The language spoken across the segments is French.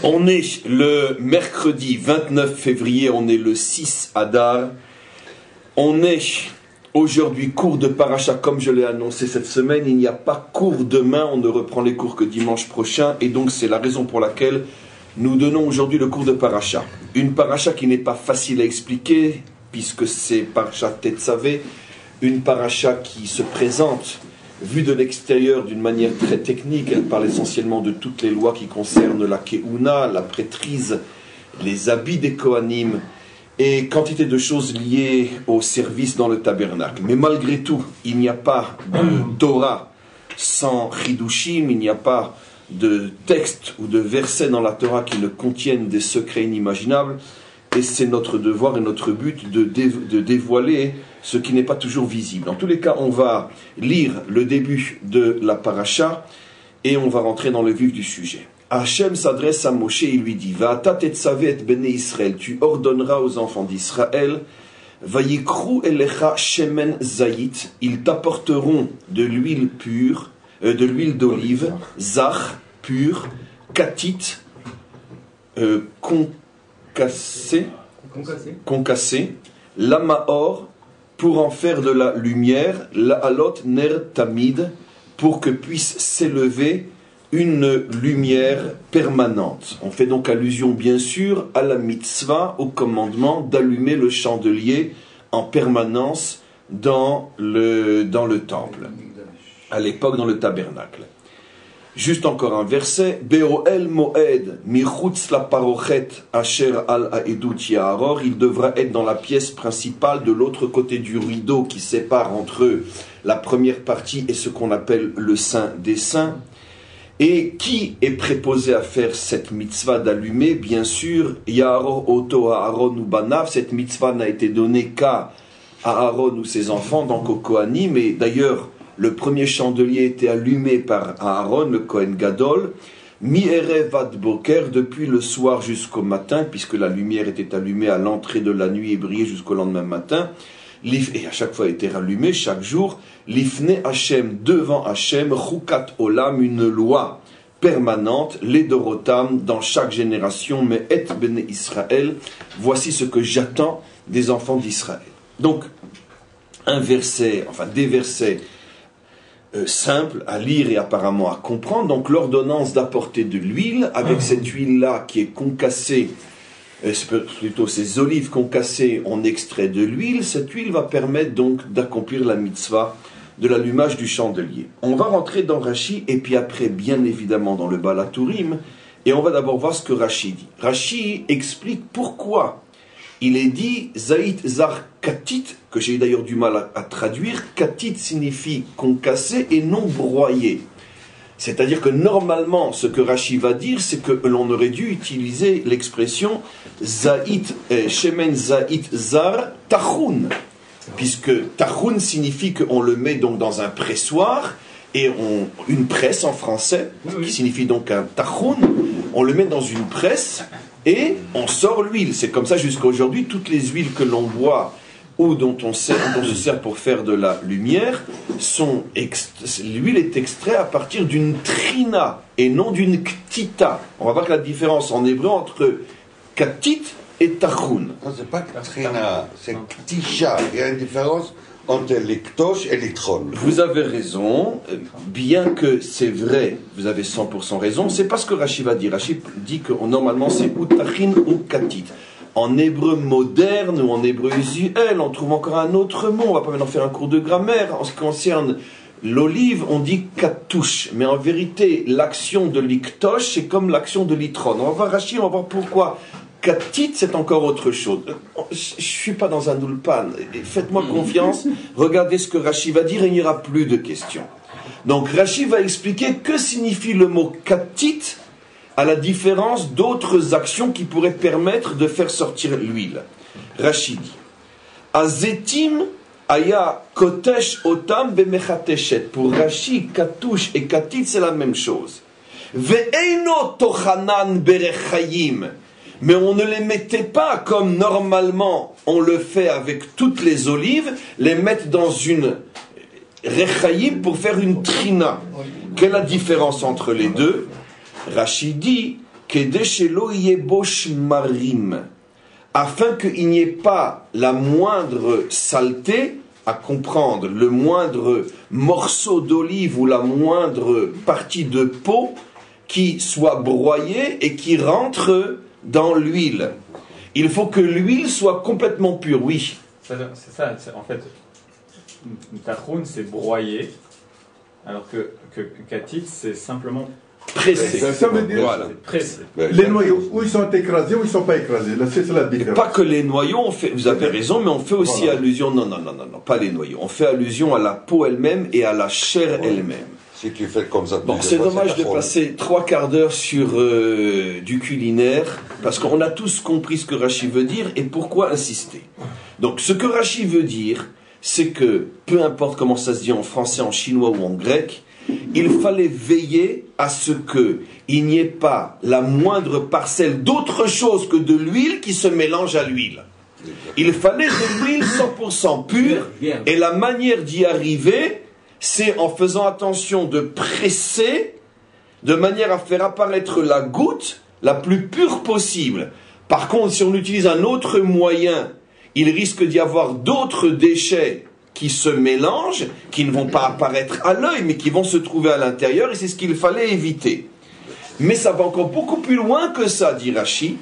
On est le mercredi 29 février, on est le 6 Adar. On est aujourd'hui cours de paracha comme je l'ai annoncé cette semaine. Il n'y a pas cours demain, on ne reprend les cours que dimanche prochain. Et donc c'est la raison pour laquelle nous donnons aujourd'hui le cours de paracha. Une paracha qui n'est pas facile à expliquer, puisque c'est paracha Tetzavé, une paracha qui se présente vue de l'extérieur d'une manière très technique. Elle parle essentiellement de toutes les lois qui concernent la Keuna, la prêtrise, les habits des Kohanim et quantité de choses liées au service dans le tabernacle. Mais malgré tout, il n'y a pas de Torah sans Chidushim, il n'y a pas de texte ou de versets dans la Torah qui ne contiennent des secrets inimaginables. Et c'est notre devoir et notre but de dévoiler ce qui n'est pas toujours visible. En tous les cas, on va lire le début de la paracha et on va rentrer dans le vif du sujet. Hachem s'adresse à Moshe et il lui dit: Va'ata tetzavé et bnei Israël, tu ordonneras aux enfants d'Israël, Vayikru elecha shemen zayit, ils t'apporteront de l'huile pure, de l'huile d'olive, zach, pure, katit, concassé, lamaor, pour en faire de la lumière, la halot ner tamid, pour que puisse s'élever une lumière permanente. On fait donc allusion bien sûr à la mitzvah, au commandement d'allumer le chandelier en permanence dans le temple, à l'époque dans le tabernacle. Juste encore un verset. Be'oel moed michutz la parochet asher al haedut yaharor. Il devra être dans la pièce principale de l'autre côté du rideau qui sépare entre la première partie et ce qu'on appelle le Saint des Saints. Et qui est préposé à faire cette mitzvah d'allumer? Bien sûr, Yaharor oto Aaron ou Banav. Cette mitzvah n'a été donnée qu'à Aaron ou ses enfants, donc au Kohanim. Mais d'ailleurs, le premier chandelier était allumé par Aaron, le Kohen Gadol, mi-erev ad boker, depuis le soir jusqu'au matin, puisque la lumière était allumée à l'entrée de la nuit et brillait jusqu'au lendemain matin, et à chaque fois était rallumée, chaque jour, l'ifne Hachem, devant Hachem, chukat olam, une loi permanente, les dorotam, dans chaque génération, mais et bene Israël, voici ce que j'attends des enfants d'Israël. Donc, des versets simple à lire et apparemment à comprendre. Donc l'ordonnance d'apporter de l'huile, avec cette huile-là qui est concassée, plutôt ces olives concassées, on extrait de l'huile. Cette huile va permettre donc d'accomplir la mitzvah de l'allumage du chandelier. On va rentrer dans Rashi et puis après bien évidemment dans le Balatourim, et on va d'abord voir ce que Rashi dit. Rashi explique pourquoi il est dit Zaït Zar Katit, que j'ai d'ailleurs du mal à traduire. Katit signifie concassé et non broyé. C'est-à-dire que normalement, ce que Rashi va dire, c'est que l'on aurait dû utiliser l'expression Zaït, Shemen Zaït Zar Tachoun, puisque Tachoun signifie qu'on le met donc dans un pressoir, et une presse en français, qui signifie donc un Tachoun, on le met dans une presse, et on sort l'huile. C'est comme ça jusqu'à aujourd'hui. Toutes les huiles que l'on boit ou dont on se sert pour faire de la lumière, l'huile est extraite à partir d'une trina et non d'une ktita. On va voir que la différence en hébreu entre katit et tachoun. Non, c'est pas trina, c'est ktisha. Il y a une différence entre l'iktosh et l'itron. Vous avez raison, bien que c'est vrai, vous avez 100% raison, c'est pas ce que Rashi va dire. Rashi dit que normalement c'est ou tachin ou katit. En hébreu moderne ou en hébreu usuel, on trouve encore un autre mot. On va pas maintenant faire un cours de grammaire. En ce qui concerne l'olive, on dit katouche. Mais en vérité, l'action de l'iktosh, c'est comme l'action de l'itron. On va voir Rashi, on va voir pourquoi. Katit, c'est encore autre chose. Je ne suis pas dans un ulpan. Faites-moi confiance. Regardez ce que Rashi va dire et il n'y aura plus de questions. Donc Rashi va expliquer que signifie le mot katit à la différence d'autres actions qui pourraient permettre de faire sortir l'huile. Rashi dit Azetim aya kotesh otam bemechateshet. Pour Rashi, katouche et katit, c'est la même chose. Ve'eino tochanan berechayim. Mais on ne les mettait pas comme normalement on le fait avec toutes les olives, les mettre dans une rechaïm pour faire une trina. Quelle est la différence entre les deux? Rashi dit Kedeshelo yebosh marim, afin qu'il n'y ait pas la moindre saleté à comprendre, le moindre morceau d'olive ou la moindre partie de peau qui soit broyée et qui rentre dans l'huile. Il faut que l'huile soit complètement pure, oui. C'est ça, en fait, tachoun c'est broyer, alors que katit c'est simplement pressé. Ça veut dire, voilà. pressé. les noyaux, où ils sont écrasés, ou ils ne sont pas écrasés. Là, c'est la différence. Pas que les noyaux, vous avez raison, mais on fait aussi allusion, non, pas les noyaux. On fait allusion à la peau elle-même et à la chair elle-même. Si tu fais comme ça... Bon, c'est dommage de passer 3 quarts d'heure sur du culinaire, parce qu'on a tous compris ce que Rachi veut dire et pourquoi insister. Donc, ce que Rachi veut dire, c'est que, peu importe comment ça se dit en français, en chinois ou en grec, il fallait veiller à ce qu'il n'y ait pas la moindre parcelle d'autre chose que de l'huile qui se mélange à l'huile. Il fallait de l'huile 100% pure, et la manière d'y arriver, c'est en faisant attention de presser, de manière à faire apparaître la goutte la plus pure possible. Par contre, si on utilise un autre moyen, il risque d'y avoir d'autres déchets qui se mélangent, qui ne vont pas apparaître à l'œil, mais qui vont se trouver à l'intérieur, et c'est ce qu'il fallait éviter. Mais ça va encore beaucoup plus loin que ça, dit Rashi.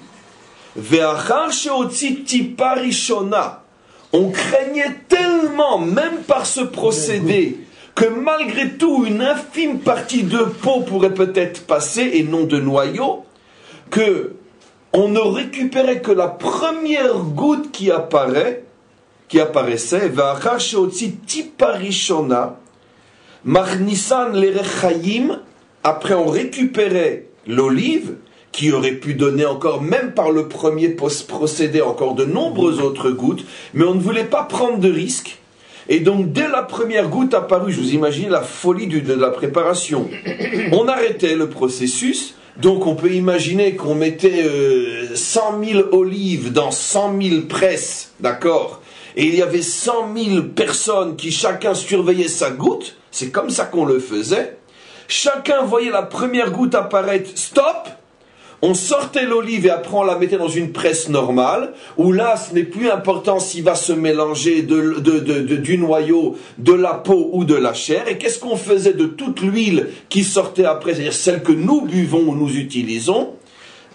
On craignait tellement, même par ce procédé, que malgré tout, une infime partie de peau pourrait peut-être passer, et non de noyau, que on ne récupérait que la première goutte qui apparaissait, après on récupérait l'olive, qui aurait pu donner encore, même par le premier procédé, encore de nombreuses autres gouttes, mais on ne voulait pas prendre de risques. Et donc, dès la première goutte apparue, je vous imagine la folie de la préparation. On arrêtait le processus, donc on peut imaginer qu'on mettait 100 000 olives dans 100 000 presses, d'accord ? Et il y avait 100 000 personnes qui chacun surveillait sa goutte, c'est comme ça qu'on le faisait. Chacun voyait la première goutte apparaître, stop! On sortait l'olive et après on la mettait dans une presse normale, où là ce n'est plus important s'il va se mélanger du noyau, de la peau ou de la chair. Et qu'est-ce qu'on faisait de toute l'huile qui sortait après, c'est-à-dire celle que nous buvons ou nous utilisons?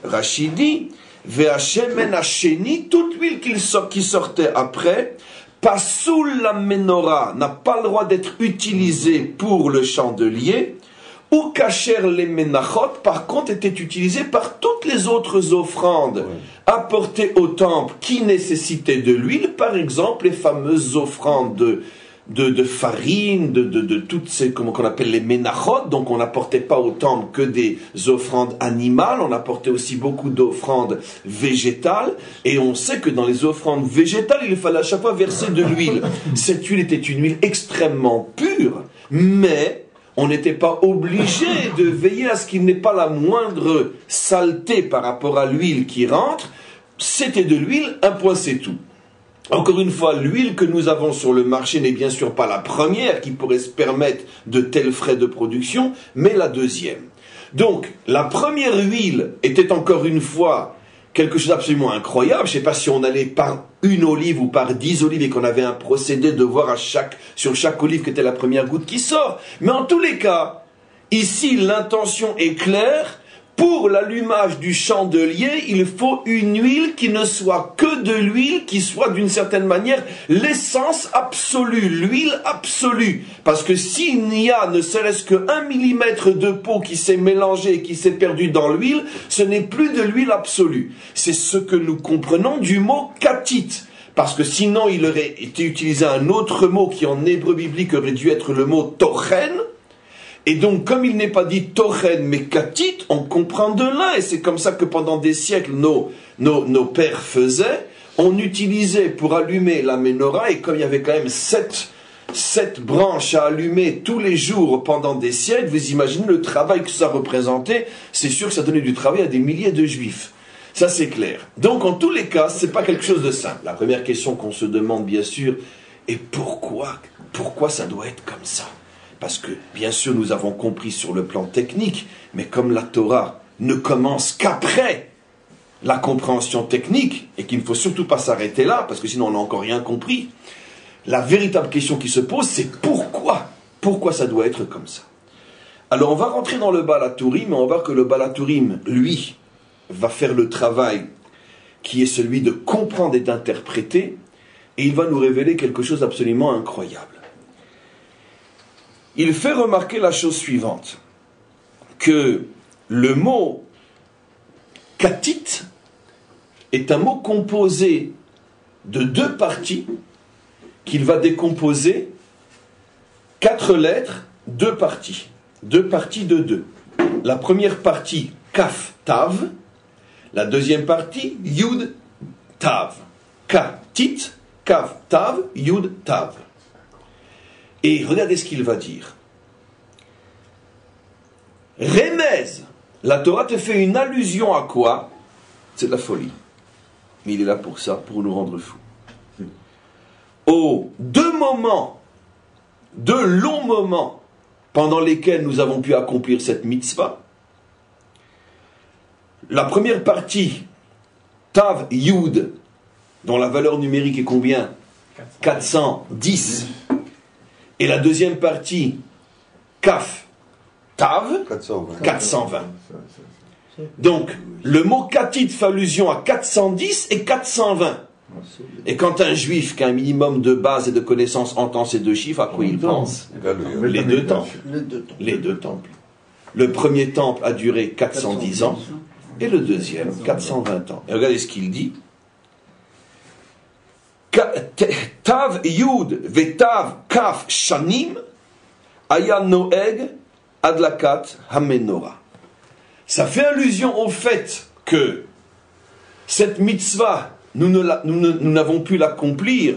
Rachid dit, Ve'ashemen hasheni, toute l'huile qui sortait après, pasoul la menorah, n'a pas le droit d'être utilisée pour le chandelier. Ou kacher les menachot, par contre, était utilisé par toutes les autres offrandes apportées au temple qui nécessitaient de l'huile, par exemple les fameuses offrandes de farine, de toutes ces, comment qu'on appelle les menachot. Donc on n'apportait pas au temple que des offrandes animales, on apportait aussi beaucoup d'offrandes végétales, et on sait que dans les offrandes végétales, il fallait à chaque fois verser de l'huile. Cette huile était une huile extrêmement pure, mais on n'était pas obligé de veiller à ce qu'il n'ait pas la moindre saleté par rapport à l'huile qui rentre. C'était de l'huile, un point c'est tout. Encore une fois, l'huile que nous avons sur le marché n'est bien sûr pas la première qui pourrait se permettre de tels frais de production, mais la deuxième. Donc, la première huile était encore une fois quelque chose d'absolument incroyable. Je ne sais pas si on allait par une olive ou par 10 olives et qu'on avait un procédé de voir sur chaque olive que était la première goutte qui sort. Mais en tous les cas, ici l'intention est claire. Pour l'allumage du chandelier, il faut une huile qui ne soit que de l'huile, qui soit d'une certaine manière l'essence absolue, l'huile absolue. Parce que s'il n'y a ne serait-ce que 1 millimètre de peau qui s'est mélangé et qui s'est perdu dans l'huile, ce n'est plus de l'huile absolue. C'est ce que nous comprenons du mot katit. Parce que sinon il aurait été utilisé un autre mot qui en hébreu biblique aurait dû être le mot tochen. Et donc, comme il n'est pas dit tochen mais katit, on comprend de là. Et c'est comme ça que pendant des siècles, nos pères faisaient. On utilisait pour allumer la menorah, et comme il y avait quand même 7 branches à allumer tous les jours pendant des siècles, vous imaginez le travail que ça représentait. C'est sûr que ça donnait du travail à des milliers de juifs. Ça, c'est clair. Donc, en tous les cas, c'est pas quelque chose de simple. La première question qu'on se demande, bien sûr, est pourquoi ça doit être comme ça? Parce que, bien sûr, nous avons compris sur le plan technique, mais comme la Torah ne commence qu'après la compréhension technique, et qu'il ne faut surtout pas s'arrêter là, parce que sinon on n'a encore rien compris. La véritable question qui se pose, c'est pourquoi? Pourquoi ça doit être comme ça? Alors on va rentrer dans le Baal HaTurim, et on va voir que le Baal HaTurim, lui, va faire le travail qui est celui de comprendre et d'interpréter, et il va nous révéler quelque chose d'absolument incroyable. Il fait remarquer la chose suivante, que le mot katit est un mot composé de deux parties qu'il va décomposer 4 lettres, 2 parties. 2 parties de 2. La première partie, kaf tav. La deuxième partie, yud tav. Katit, kaf tav, yud tav. Et regardez ce qu'il va dire. Remez, la Torah te fait une allusion à quoi? C'est de la folie. Mais il est là pour ça, pour nous rendre fous. Aux 2 moments, 2 longs moments, pendant lesquels nous avons pu accomplir cette mitzvah. La première partie, Tav Yud, dont la valeur numérique est combien? 410. Et la deuxième partie, Kaf Tav, 420. Donc, le mot katit fait allusion à 410 et 420. Et quand un juif qui a un minimum de base et de connaissances entend ces 2 chiffres, à quoi il pense? Les 2 temples. Les 2 temples. Le premier temple a duré 410 ans et le deuxième 420 ans. Et regardez ce qu'il dit. Tav Yud Vetav Kaf Shanim Aya Noeg Adlakat Hamenora. Ça fait allusion au fait que cette mitzvah, nous n'avons pu l'accomplir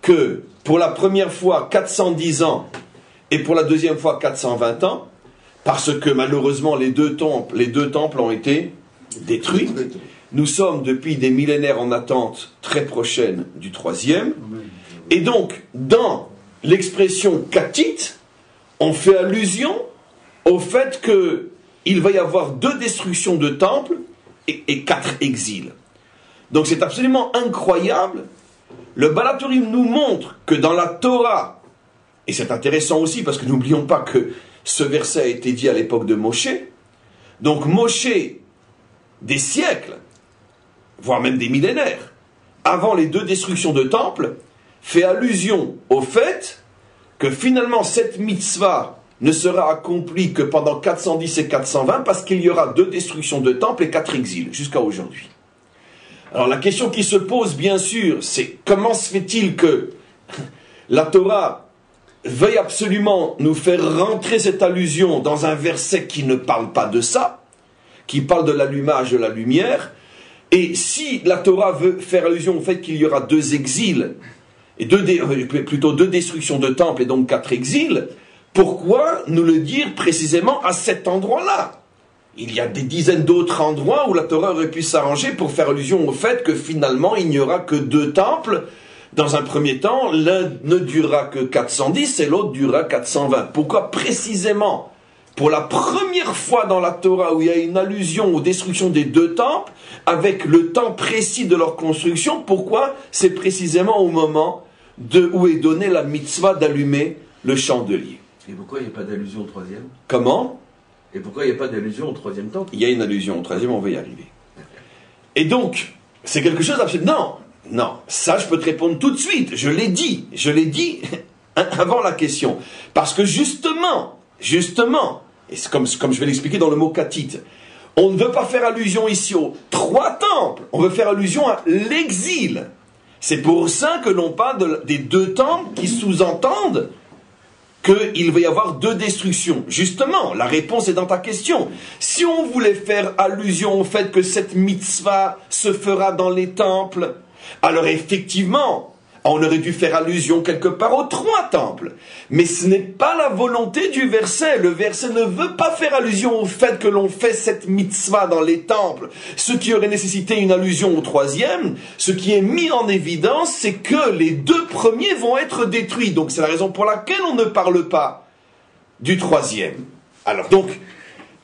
que pour la première fois 410 ans et pour la deuxième fois 420 ans, parce que malheureusement les deux temples ont été détruits. Nous sommes depuis des millénaires en attente très prochaine du 3e. Et donc, dans l'expression katit, on fait allusion au fait qu'il va y avoir 2 destructions de temples et 4 exils. Donc c'est absolument incroyable. Le Baal HaTurim nous montre que dans la Torah, et c'est intéressant aussi parce que n'oublions pas que ce verset a été dit à l'époque de Moshe. Donc Moshe, des siècles, voire même des millénaires, avant les 2 destructions de temples, fait allusion au fait que finalement cette mitzvah ne sera accomplie que pendant 410 et 420 parce qu'il y aura 2 destructions de temples et 4 exils jusqu'à aujourd'hui. Alors la question qui se pose bien sûr, c'est comment se fait-il que la Torah veuille absolument nous faire rentrer cette allusion dans un verset qui ne parle pas de ça, qui parle de l'allumage de la lumière, et si la Torah veut faire allusion au fait qu'il y aura 2 exils, et plutôt 2 destructions de temples et donc 4 exils, pourquoi nous le dire précisément à cet endroit-là? Il y a des dizaines d'autres endroits où la Torah aurait pu s'arranger pour faire allusion au fait que finalement il n'y aura que 2 temples. Dans un premier temps, l'un ne durera que 410 et l'autre durera 420. Pourquoi précisément, pour la première fois dans la Torah où il y a une allusion aux destructions des 2 temples, avec le temps précis de leur construction, pourquoi c'est précisément au moment où est donnée la mitzvah d'allumer le chandelier? Et pourquoi il n'y a pas d'allusion au 3e? Comment? Et pourquoi il n'y a pas d'allusion au 3e temple? Il y a une allusion au 3e, on va y arriver. Et donc, c'est quelque chose d'absolument... Non, ça je peux te répondre tout de suite, je l'ai dit avant la question. Parce que justement, et c'est comme je vais l'expliquer dans le mot katit, on ne veut pas faire allusion ici aux 3 temples, on veut faire allusion à l'exil. C'est pour ça que l'on parle des 2 temples qui sous-entendent qu'il va y avoir 2 destructions. Justement, la réponse est dans ta question. Si on voulait faire allusion au fait que cette mitzvah se fera dans les temples, alors effectivement, on aurait dû faire allusion quelque part aux 3 temples. Mais ce n'est pas la volonté du verset. Le verset ne veut pas faire allusion au fait que l'on fait cette mitzvah dans les temples. Ce qui aurait nécessité une allusion au 3e, ce qui est mis en évidence, c'est que les 2 premiers vont être détruits. Donc c'est la raison pour laquelle on ne parle pas du 3e. Alors donc,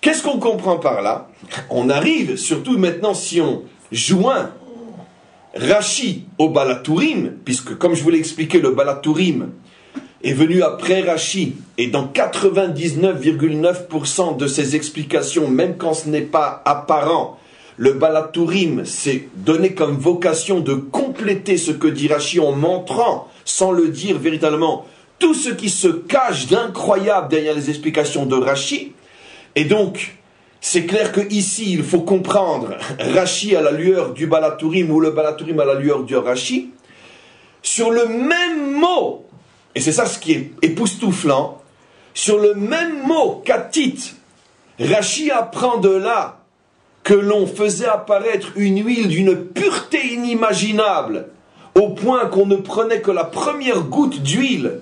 Qu'est-ce qu'on comprend par là? On arrive, surtout maintenant si on joint Rashi au Balatourim, puisque comme je vous l'ai expliqué, le Balatourim est venu après Rashi, et dans 99,9% de ses explications, même quand ce n'est pas apparent, le Balatourim s'est donné comme vocation de compléter ce que dit Rashi en montrant, sans le dire véritablement, tout ce qui se cache d'incroyable derrière les explications de Rashi. Et donc, c'est clair que ici, il faut comprendre Rashi à la lueur du Balatourim ou le Balatourim à la lueur du Rashi, sur le même mot, et c'est ça ce qui est époustouflant, sur le même mot katit, Rashi apprend de là que l'on faisait apparaître une huile d'une pureté inimaginable, au point qu'on ne prenait que la première goutte d'huile,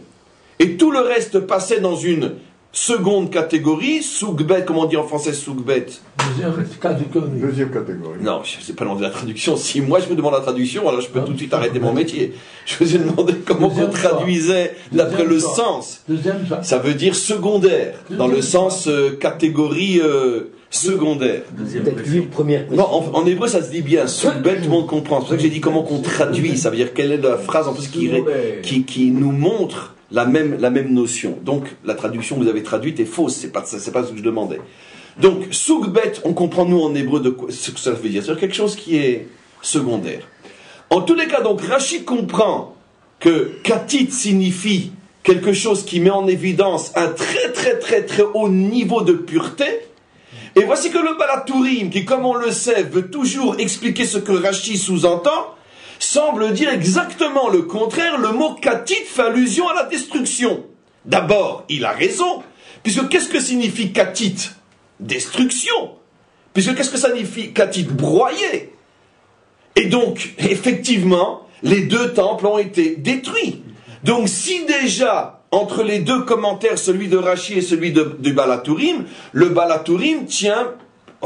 et tout le reste passait dans une seconde catégorie, sougbet, comment on dit en français sougbet? Deuxième catégorie. Non, je ne sais pas le nom de la traduction. Si moi je me demande la traduction, alors je peux tout de suite arrêter mon métier. Je vous ai demandé comment on traduisait d'après le sens. Ça veut dire secondaire, dans le sens catégorie secondaire. Non, en hébreu ça se dit bien, sougbet, tout le monde comprend. C'est pour ça que j'ai dit comment qu'on traduit, ça veut dire quelle est la phrase en plus qui nous montre la même notion. Donc, la traduction que vous avez traduite est fausse, c'est pas ce que je demandais. Donc, sougbet, on comprend nous en hébreu de quoi, ce que ça veut dire. C'est quelque chose qui est secondaire. En tous les cas, donc, Rashi comprend que katit signifie quelque chose qui met en évidence un très très très très haut niveau de pureté. Et voici que le Balatourim, qui comme on le sait, veut toujours expliquer ce que Rashi sous-entend, semble dire exactement le contraire. Le mot katit fait allusion à la destruction. D'abord, il a raison, puisque qu'est-ce que signifie katit? Destruction. Puisque qu'est-ce que ça signifie katit? Broyer. Et donc, effectivement, les deux temples ont été détruits. Donc, si déjà, entre les deux commentaires, celui de Rashi et celui du Balatourim, le Balatourim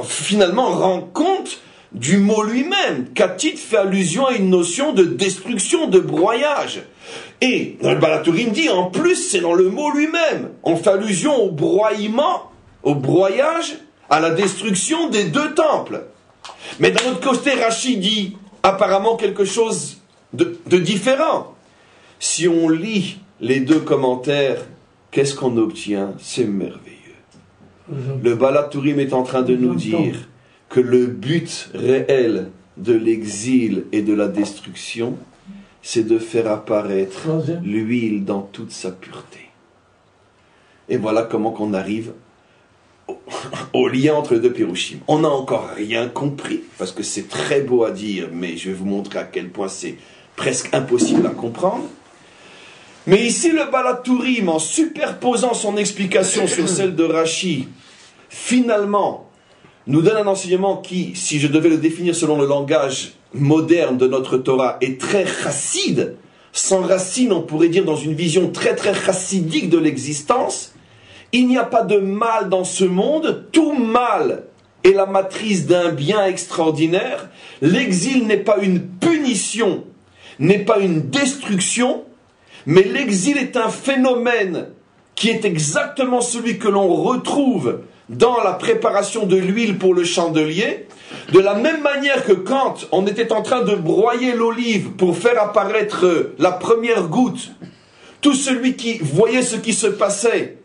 finalement rend compte du mot lui-même. Katit fait allusion à une notion de destruction, de broyage. Et le Balatourim dit, en plus, c'est dans le mot lui-même. On fait allusion au broyement, au broyage, à la destruction des deux temples. Mais d'un autre côté, Rashi dit apparemment quelque chose de différent. Si on lit les deux commentaires, qu'est-ce qu'on obtient? C'est merveilleux. Le Balatourim est en train de nous dire que le but réel de l'exil et de la destruction, c'est de faire apparaître l'huile dans toute sa pureté. Et voilà comment qu'on arrive au lien entre les deux Pirushim. On n'a encore rien compris, parce que c'est très beau à dire, mais je vais vous montrer à quel point c'est presque impossible à comprendre. Mais ici, le Balatourim, en superposant son explication sur celle de Rashi, finalement, nous donne un enseignement qui, si je devais le définir selon le langage moderne de notre Torah, est très chassid. Sans racine, on pourrait dire dans une vision très très chassidique de l'existence. Il n'y a pas de mal dans ce monde, tout mal est la matrice d'un bien extraordinaire. L'exil n'est pas une punition, n'est pas une destruction, mais l'exil est un phénomène qui est exactement celui que l'on retrouve dans la préparation de l'huile pour le chandelier, de la même manière que quand on était en train de broyer l'olive pour faire apparaître la première goutte, tout celui qui voyait ce qui se passait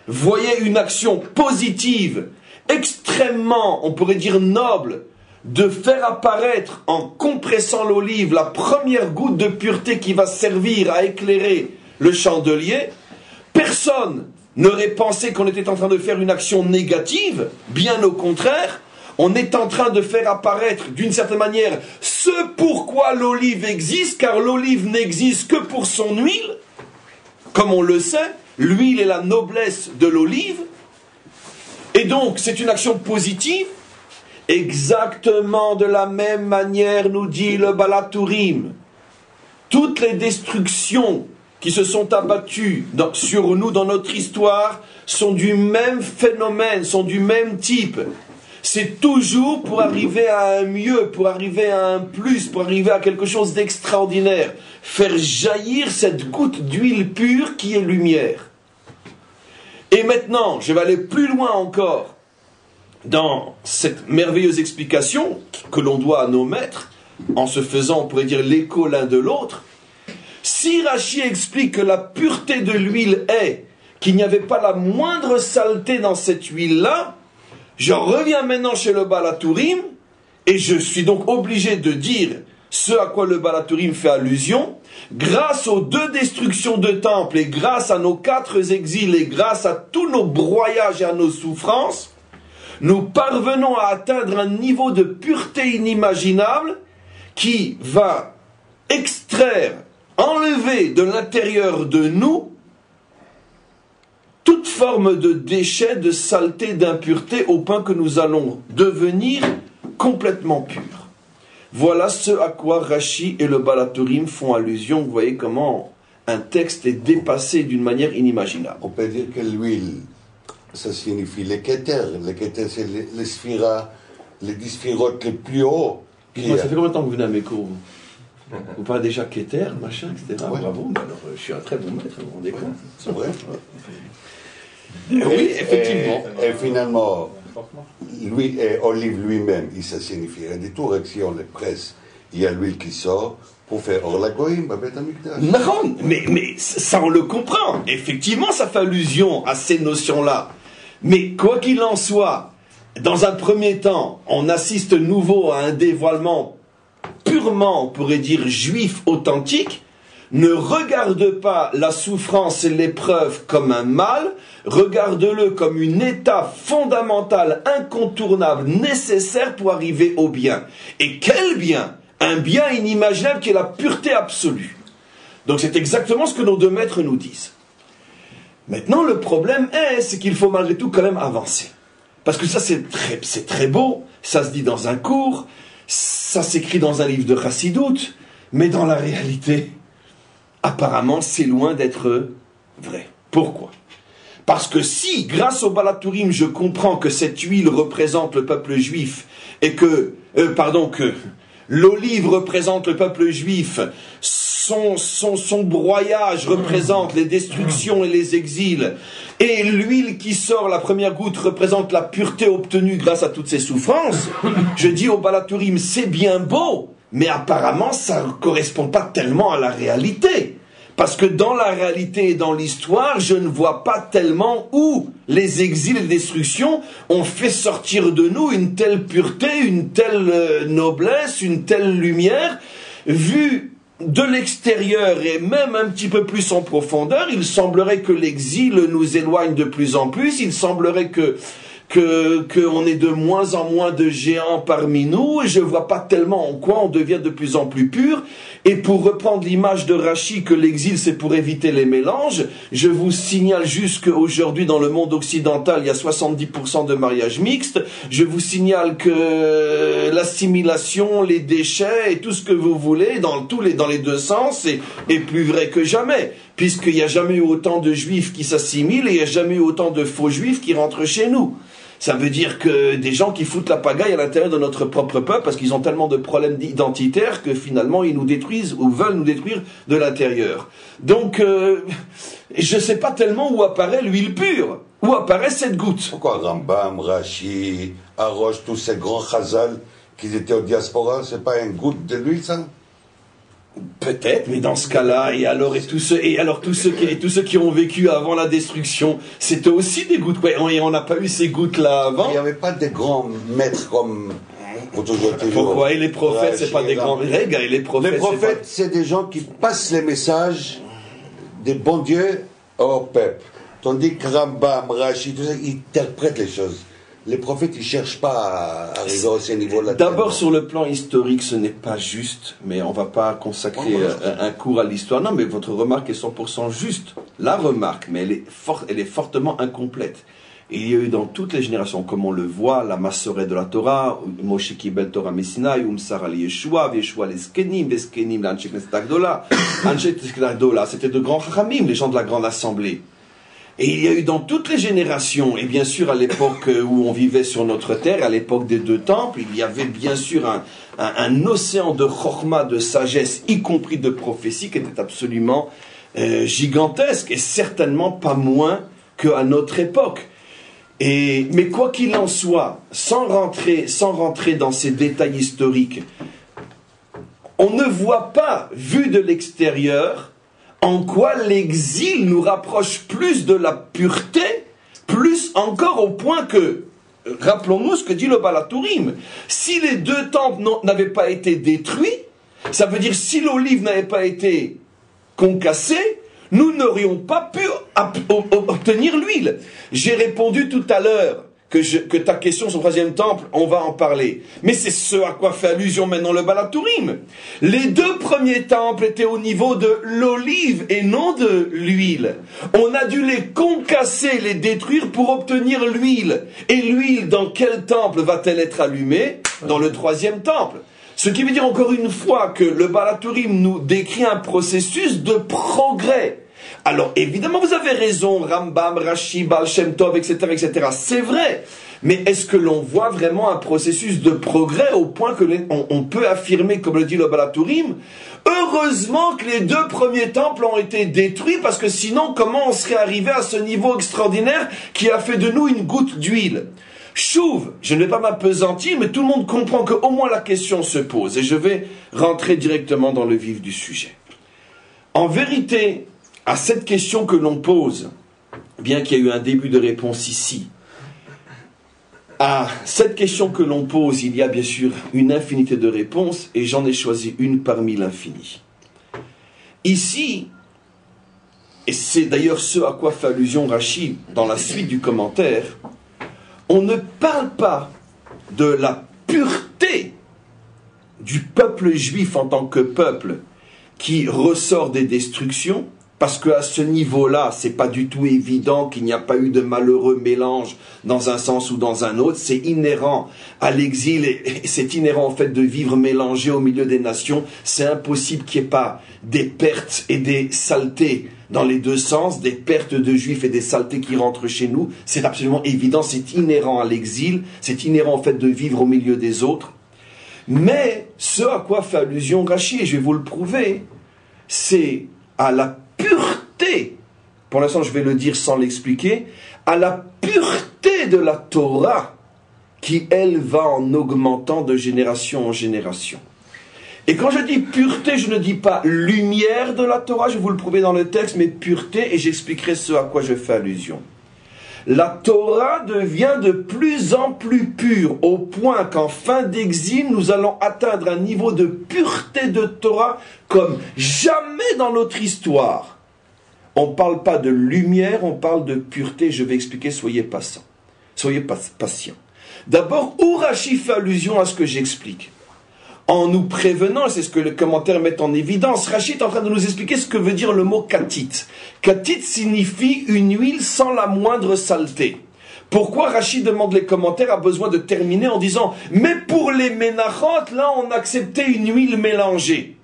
voyait une action positive, extrêmement, on pourrait dire noble, de faire apparaître en compressant l'olive la première goutte de pureté qui va servir à éclairer le chandelier. Personne n'aurait pensé qu'on était en train de faire une action négative, bien au contraire, on est en train de faire apparaître d'une certaine manière ce pourquoi l'olive existe, car l'olive n'existe que pour son huile, comme on le sait, l'huile est la noblesse de l'olive, et donc c'est une action positive. Exactement de la même manière, nous dit le Balatourim, toutes les destructions qui se sont abattues sur nous dans notre histoire sont du même phénomène, sont du même type. C'est toujours pour arriver à un mieux, pour arriver à un plus, pour arriver à quelque chose d'extraordinaire. Faire jaillir cette goutte d'huile pure qui est lumière. Et maintenant, je vais aller plus loin encore. dans cette merveilleuse explication que l'on doit à nos maîtres, en se faisant, on pourrait dire, l'écho l'un de l'autre, si Rashi explique que la pureté de l'huile est qu'il n'y avait pas la moindre saleté dans cette huile-là, je reviens maintenant chez le Baal HaTurim, et je suis donc obligé de dire ce à quoi le Baal HaTurim fait allusion. Grâce aux 2 destructions de temples, et grâce à nos 4 exils, et grâce à tous nos broyages et à nos souffrances, nous parvenons à atteindre un niveau de pureté inimaginable qui va extraire, enlever de l'intérieur de nous toute forme de déchets, de saleté, d'impureté, au point que nous allons devenir complètement purs. Voilà ce à quoi Rashi et le Baal HaTurim font allusion. Vous voyez comment un texte est dépassé d'une manière inimaginable. On peut dire que l'huile, ça signifie les kéters. Les kéters, c'est les sphiras, les 10 sphirotes les plus hauts. Dites-moi, ça fait combien de temps que vous venez à mes cours? Vous parlez déjà Keter, machin, etc. Ouais. Bravo, mais alors je suis un très bon maître, vous vous rendez compte? C'est vrai. Oui, effectivement. Et finalement, l'huile et olive lui-même, ça signifie rien du tout. Et si on les presse, il y a l'huile qui sort pour faire Or LaGoïm, Beth Amikdash. Non, mais ça on le comprend. Effectivement, ça fait allusion à ces notions-là. Mais quoi qu'il en soit, dans un premier temps, on assiste nouveau à un dévoilement purement, on pourrait dire, juif authentique. Ne regarde pas la souffrance et l'épreuve comme un mal, regarde-le comme une étape fondamentale, incontournable, nécessaire pour arriver au bien. Et quel bien? Un bien inimaginable qui est la pureté absolue. Donc c'est exactement ce que nos 2 maîtres nous disent. Maintenant, le problème c'est qu'il faut malgré tout quand même avancer. Parce que ça c'est très beau, ça se dit dans un cours, ça s'écrit dans un livre de Chassidoute, mais dans la réalité, apparemment, c'est loin d'être vrai. Pourquoi? Parce que si, grâce au Baal HaTurim, je comprends que cette huile représente le peuple juif, et que l'olive représente le peuple juif, son broyage représente les destructions et les exils, et l'huile qui sort, la première goutte, représente la pureté obtenue grâce à toutes ces souffrances, je dis au Baal HaTurim, c'est bien beau, mais apparemment ça ne correspond pas tellement à la réalité. Parce que dans la réalité et dans l'histoire, je ne vois pas tellement où les exils et les destructions ont fait sortir de nous une telle pureté, une telle noblesse, une telle lumière. Vu de l'extérieur et même un petit peu plus en profondeur, il semblerait que l'exil nous éloigne de plus en plus, il semblerait qu'on est de moins en moins de géants parmi nous, et je vois pas tellement en quoi on devient de plus en plus pur. Et pour reprendre l'image de Rashi que l'exil c'est pour éviter les mélanges, je vous signale juste qu'aujourd'hui dans le monde occidental il y a 70% de mariages mixtes, je vous signale que l'assimilation, les déchets et tout ce que vous voulez dans les 2 sens est plus vrai que jamais, puisqu'il n'y a jamais eu autant de juifs qui s'assimilent et il n'y a jamais eu autant de faux juifs qui rentrent chez nous. Ça veut dire que des gens qui foutent la pagaille à l'intérieur de notre propre peuple parce qu'ils ont tellement de problèmes identitaires que finalement ils nous détruisent ou veulent nous détruire de l'intérieur. Donc, je ne sais pas tellement où apparaît l'huile pure, où apparaît cette goutte. Pourquoi Rambam, Rashi, Arosh, tous ces grands Chazal qui étaient au diaspora, c'est pas une goutte de l'huile, ça? Peut-être, mais dans ce cas-là, tous ceux qui ont vécu avant la destruction, c'était aussi des gouttes. Ouais, et on n'a pas eu ces gouttes-là avant. Il n'y avait pas de grands maîtres comme... Pourquoi? Et les prophètes, c'est pas des grands règles. Et les prophètes, c'est des gens qui passent les messages des bons dieux au peuple. Tandis que Rambam, Rashi, tout ça, ils interprètent les choses. Les prophètes, ils ne cherchent pas à arriver à ce niveau-là. D'abord, sur le plan historique, ce n'est pas juste, mais on ne va pas consacrer un cours à l'histoire. Non, mais votre remarque est 100% juste. La remarque, mais elle est fortement incomplète. Et il y a eu dans toutes les générations, comme on le voit, la Massoré de la Torah, Moshe Kibel Torah Messinaï, Umsar al Yeshua, Yeshua les Skenim, l'Anshek Nestakdola. Anshek Nestakdola, c'était de grands Chachamim, les gens de la grande assemblée. Et il y a eu dans toutes les générations, et bien sûr à l'époque où on vivait sur notre terre, à l'époque des 2 temples, il y avait bien sûr un océan de chorma, de sagesse, y compris de prophétie, qui était absolument gigantesque, et certainement pas moins qu'à notre époque. Mais quoi qu'il en soit, sans rentrer dans ces détails historiques, on ne voit pas, vu de l'extérieur, en quoi l'exil nous rapproche plus de la pureté, plus encore au point que, rappelons-nous ce que dit le Baal HaTurim, si les deux temples n'avaient pas été détruits, ça veut dire si l'olive n'avait pas été concassée, nous n'aurions pas pu obtenir l'huile. J'ai répondu tout à l'heure que ta question sur le troisième temple, on va en parler. Mais c'est ce à quoi fait allusion maintenant le Baal HaTurim. Les deux premiers temples étaient au niveau de l'olive et non de l'huile. On a dû les concasser, les détruire pour obtenir l'huile. Et l'huile, dans quel temple va-t-elle être allumée? Dans le troisième temple. Ce qui veut dire encore une fois que le Baal HaTurim nous décrit un processus de progrès. Alors évidemment vous avez raison, Rambam, Rashi, Baal Shem Tov, etc., etc. C'est vrai. Mais est-ce que l'on voit vraiment un processus de progrès au point que on peut affirmer, comme le dit le Baal HaTurim, heureusement que les deux premiers temples ont été détruits, parce que sinon comment on serait arrivé à ce niveau extraordinaire qui a fait de nous une goutte d'huile? Chouve, je ne vais pas m'appesantir, mais tout le monde comprend qu'au moins la question se pose. Et je vais rentrer directement dans le vif du sujet. En vérité, à cette question que l'on pose, bien qu'il y ait eu un début de réponse ici, à cette question que l'on pose, il y a bien sûr une infinité de réponses, et j'en ai choisi une parmi l'infini. Ici, et c'est d'ailleurs ce à quoi fait allusion Rashi dans la suite du commentaire, on ne parle pas de la pureté du peuple juif en tant que peuple qui ressort des destructions, parce qu'à ce niveau-là, c'est pas du tout évident qu'il n'y a pas eu de malheureux mélange dans un sens ou dans un autre. C'est inhérent à l'exil et c'est inhérent au fait de vivre mélangé au milieu des nations. C'est impossible qu'il n'y ait pas des pertes et des saletés dans les deux sens, des pertes de juifs et des saletés qui rentrent chez nous. C'est absolument évident, c'est inhérent à l'exil, c'est inhérent au fait de vivre au milieu des autres. Mais ce à quoi fait allusion Rashi, et je vais vous le prouver, c'est à la pureté, pour l'instant je vais le dire sans l'expliquer, à la pureté de la Torah qui, elle, va en augmentant de génération en génération. Et quand je dis pureté, je ne dis pas lumière de la Torah, je vais vous le prouver dans le texte, mais pureté, et j'expliquerai ce à quoi je fais allusion. La Torah devient de plus en plus pure, au point qu'en fin d'exil, nous allons atteindre un niveau de pureté de Torah comme jamais dans notre histoire. On ne parle pas de lumière, on parle de pureté. Je vais expliquer, soyez patients. Soyez patients. D'abord, où Rashi fait allusion à ce que j'explique? En nous prévenant, c'est ce que les commentaires mettent en évidence, Rashi est en train de nous expliquer ce que veut dire le mot katit. Katit signifie une huile sans la moindre saleté. Pourquoi Rashi demande les commentaires, a besoin de terminer en disant « Mais pour les ménachot, là on acceptait une huile mélangée ».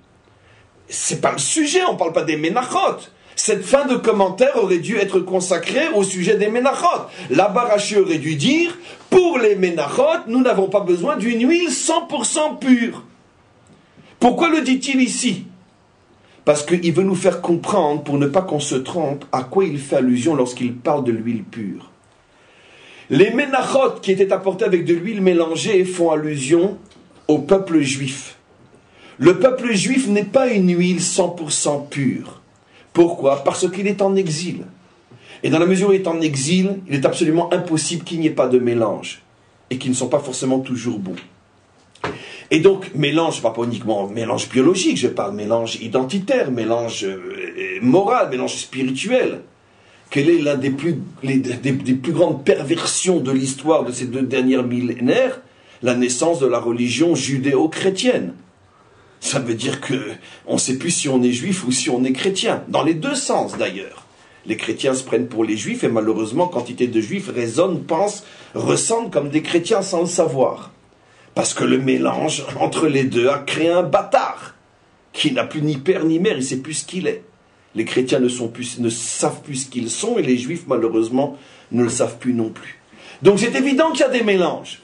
C'est pas le sujet, on ne parle pas des ménachot. Cette fin de commentaire aurait dû être consacrée au sujet des ménachot. Là-bas, Rashi aurait dû dire « Pour les ménachot, nous n'avons pas besoin d'une huile 100% pure ». Pourquoi le dit-il ici? Parce qu'il veut nous faire comprendre, pour ne pas qu'on se trompe, à quoi il fait allusion lorsqu'il parle de l'huile pure. Les ménachot qui étaient apportés avec de l'huile mélangée font allusion au peuple juif. Le peuple juif n'est pas une huile 100% pure. Pourquoi? Parce qu'il est en exil. Et dans la mesure où il est en exil, il est absolument impossible qu'il n'y ait pas de mélange. Et qui ne sont pas forcément toujours bons. Et donc, mélange, je ne parle pas uniquement mélange biologique, je parle mélange identitaire, mélange moral, mélange spirituel. Quelle est l'un des plus grandes perversions de l'histoire de ces 2 derniers millénaires? La naissance de la religion judéo-chrétienne. Ça veut dire qu'on ne sait plus si on est juif ou si on est chrétien. Dans les deux sens d'ailleurs. Les chrétiens se prennent pour les juifs et malheureusement, quantité de juifs raisonnent, pensent, ressentent comme des chrétiens sans le savoir. Parce que le mélange entre les deux a créé un bâtard qui n'a plus ni père ni mère, il ne sait plus ce qu'il est. Les chrétiens ne savent plus ce qu'ils sont et les juifs, malheureusement, ne le savent plus non plus. Donc c'est évident qu'il y a des mélanges.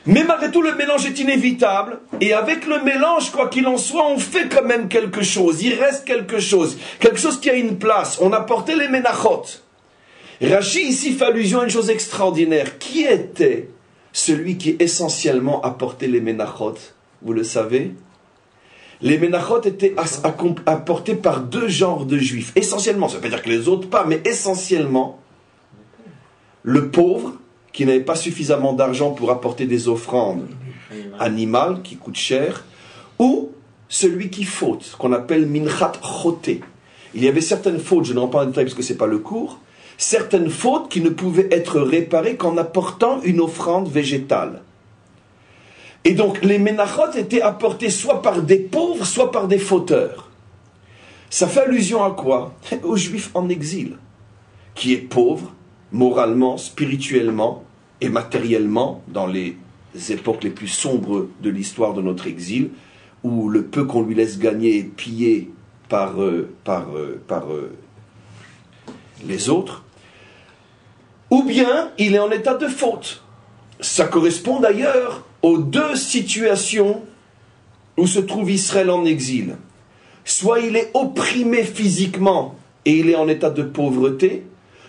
Mais malgré tout, le mélange est inévitable. Et avec le mélange, quoi qu'il en soit, on fait quand même quelque chose. Il reste quelque chose. Quelque chose qui a une place. On a porté les ménachot. Rachi ici fait allusion à une chose extraordinaire. Qui était celui qui essentiellement apportait les Menachot? Vous le savez? Les Menachot étaient apportés par deux genres de juifs. Essentiellement, ça ne veut pas dire que les autres pas, mais essentiellement, le pauvre, qui n'avait pas suffisamment d'argent pour apporter des offrandes animales, qui coûtent cher, ou celui qui faute, ce qu'on appelle minchat choté. Il y avait certaines fautes, je n'en parle pas en détail parce que ce n'est pas le cours, certaines fautes qui ne pouvaient être réparées qu'en apportant une offrande végétale. Et donc les menachot étaient apportés soit par des pauvres, soit par des fauteurs. Ça fait allusion à quoi? Aux juifs en exil, qui est pauvre, moralement, spirituellement et matériellement, dans les époques les plus sombres de l'histoire de notre exil, où le peu qu'on lui laisse gagner est pillé par les autres, ou bien il est en état de faute. Ça correspond d'ailleurs aux deux situations où se trouve Israël en exil. Soit il est opprimé physiquement et il est en état de pauvreté,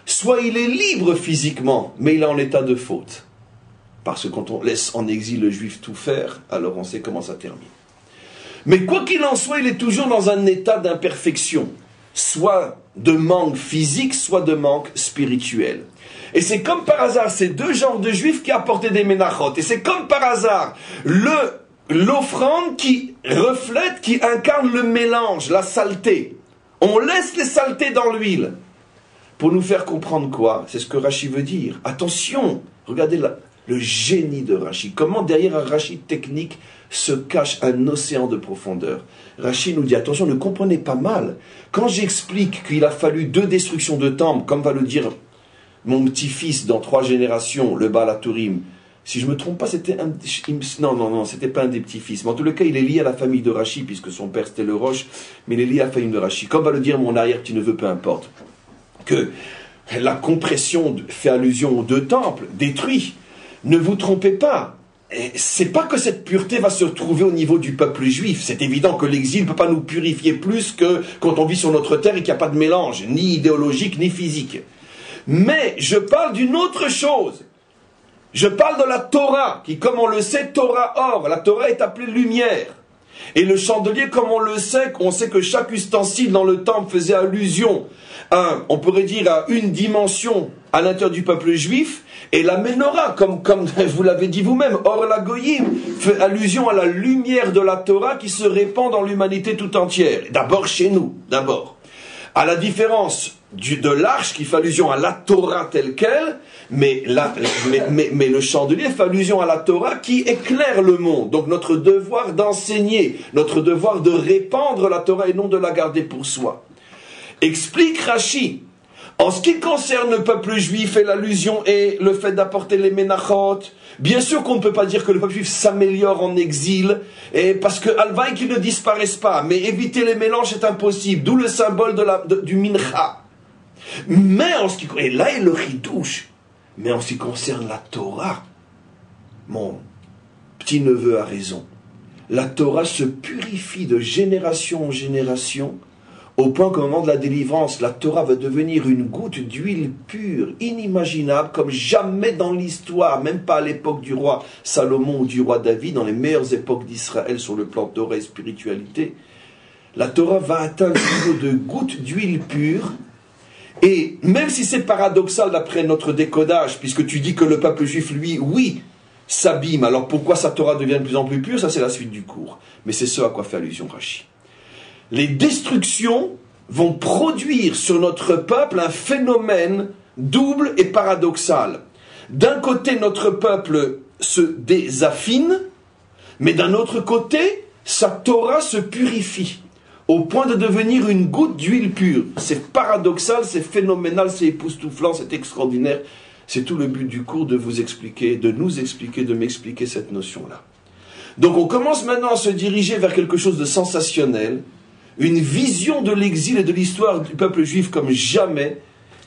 soit il est libre physiquement, mais il est en état de faute. Parce que quand on laisse en exil le juif tout faire, alors on sait comment ça termine. Mais quoi qu'il en soit, il est toujours dans un état d'imperfection, soit de manque physique, soit de manque spirituel. Et c'est comme par hasard ces deux genres de juifs qui apportaient des menachot. Et c'est comme par hasard l'offrande qui reflète, qui incarne le mélange, la saleté. On laisse les saletés dans l'huile. Pour nous faire comprendre quoi? C'est ce que Rachi veut dire. Attention, regardez le génie de Rachi. Comment derrière un Rachi technique se cache un océan de profondeur. Rachi nous dit, attention, ne comprenez pas mal. Quand j'explique qu'il a fallu 2 destructions de temples, comme va le dire mon petit-fils dans 3 générations, le Baal HaTurim, si je ne me trompe pas, c'était un... Non, c'était pas un des petits-fils. Mais en tout cas, il est lié à la famille de Rachi, puisque son père c'était le Roche, mais il est lié à la famille de Rachi. Comme va le dire mon arrière-petit-neveu, peu importe, que la compression fait allusion aux 2 temples détruits. Ne vous trompez pas. C'est pas que cette pureté va se retrouver au niveau du peuple juif. C'est évident que l'exil ne peut pas nous purifier plus que quand on vit sur notre terre et qu'il n'y a pas de mélange, ni idéologique, ni physique. Mais je parle d'une autre chose. Je parle de la Torah, qui, comme on le sait, Torah or. La Torah est appelée lumière. Et le chandelier, comme on le sait, on sait que chaque ustensile dans le temple faisait allusion à, on pourrait dire, à une dimension à l'intérieur du peuple juif. Et la menorah, comme vous l'avez dit vous-même, Or la Goyim, fait allusion à la lumière de la Torah qui se répand dans l'humanité tout entière. D'abord chez nous, d'abord. À la différence de l'arche qui fait allusion à la Torah telle qu'elle, mais le chandelier fait allusion à la Torah qui éclaire le monde. Donc notre devoir d'enseigner, notre devoir de répandre la Torah et non de la garder pour soi. Explique Rachi. En ce qui concerne le peuple juif et l'allusion et le fait d'apporter les menachot, bien sûr qu'on ne peut pas dire que le peuple juif s'améliore en exil, et parce que alvaï qu'ils ne disparaissent pas, mais éviter les mélanges est impossible, d'où le symbole du mincha. Mais et là est le chidouche, mais en ce qui concerne la Torah, mon petit-neveu a raison, la Torah se purifie de génération en génération, au point qu'au moment de la délivrance, la Torah va devenir une goutte d'huile pure, inimaginable, comme jamais dans l'histoire, même pas à l'époque du roi Salomon ou du roi David, dans les meilleures époques d'Israël sur le plan Torah et spiritualité. La Torah va atteindre le niveau de goutte d'huile pure, et même si c'est paradoxal d'après notre décodage, puisque tu dis que le peuple juif, lui, oui, s'abîme, alors pourquoi sa Torah devient de plus en plus pure? Ça c'est la suite du cours. Mais c'est ce à quoi fait allusion Rachi. Les destructions vont produire sur notre peuple un phénomène double et paradoxal. D'un côté, notre peuple se désaffine, mais d'un autre côté, sa Torah se purifie, au point de devenir une goutte d'huile pure. C'est paradoxal, c'est phénoménal, c'est époustouflant, c'est extraordinaire. C'est tout le but du cours de vous expliquer, de nous expliquer, de m'expliquer cette notion-là. Donc on commence maintenant à se diriger vers quelque chose de sensationnel, une vision de l'exil et de l'histoire du peuple juif comme jamais.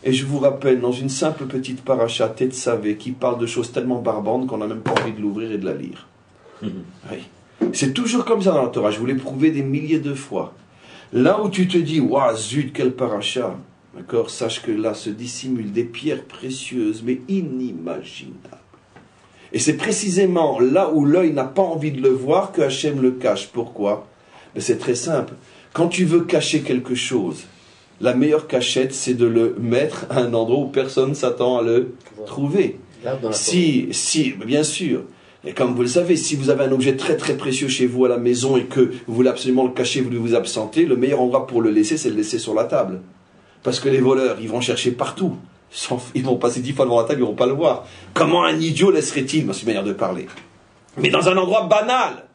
Et je vous rappelle, dans une simple petite paracha Tetzavé, qui parle de choses tellement barbantes qu'on n'a même pas envie de l'ouvrir et de la lire. Oui. C'est toujours comme ça dans la Torah, je vous l'ai prouvé des milliers de fois. Là où tu te dis, waouh, zut, quel paracha, d'accord, sache que là se dissimulent des pierres précieuses, mais inimaginables. Et c'est précisément là où l'œil n'a pas envie de le voir que Hachem le cache. Pourquoi? Ben c'est très simple. Quand tu veux cacher quelque chose, la meilleure cachette, c'est de le mettre à un endroit où personne ne s'attend à le trouver. Bien sûr. Et comme vous le savez, si vous avez un objet très très précieux chez vous à la maison et que vous voulez absolument le cacher, vous voulez vous absenter, le meilleur endroit pour le laisser, c'est de le laisser sur la table. Parce que les voleurs, ils vont chercher partout. Ils vont passer 10 fois devant la table, ils ne vont pas le voir. Comment un idiot laisserait-il, c'est une manière de parler, mais dans un endroit banal.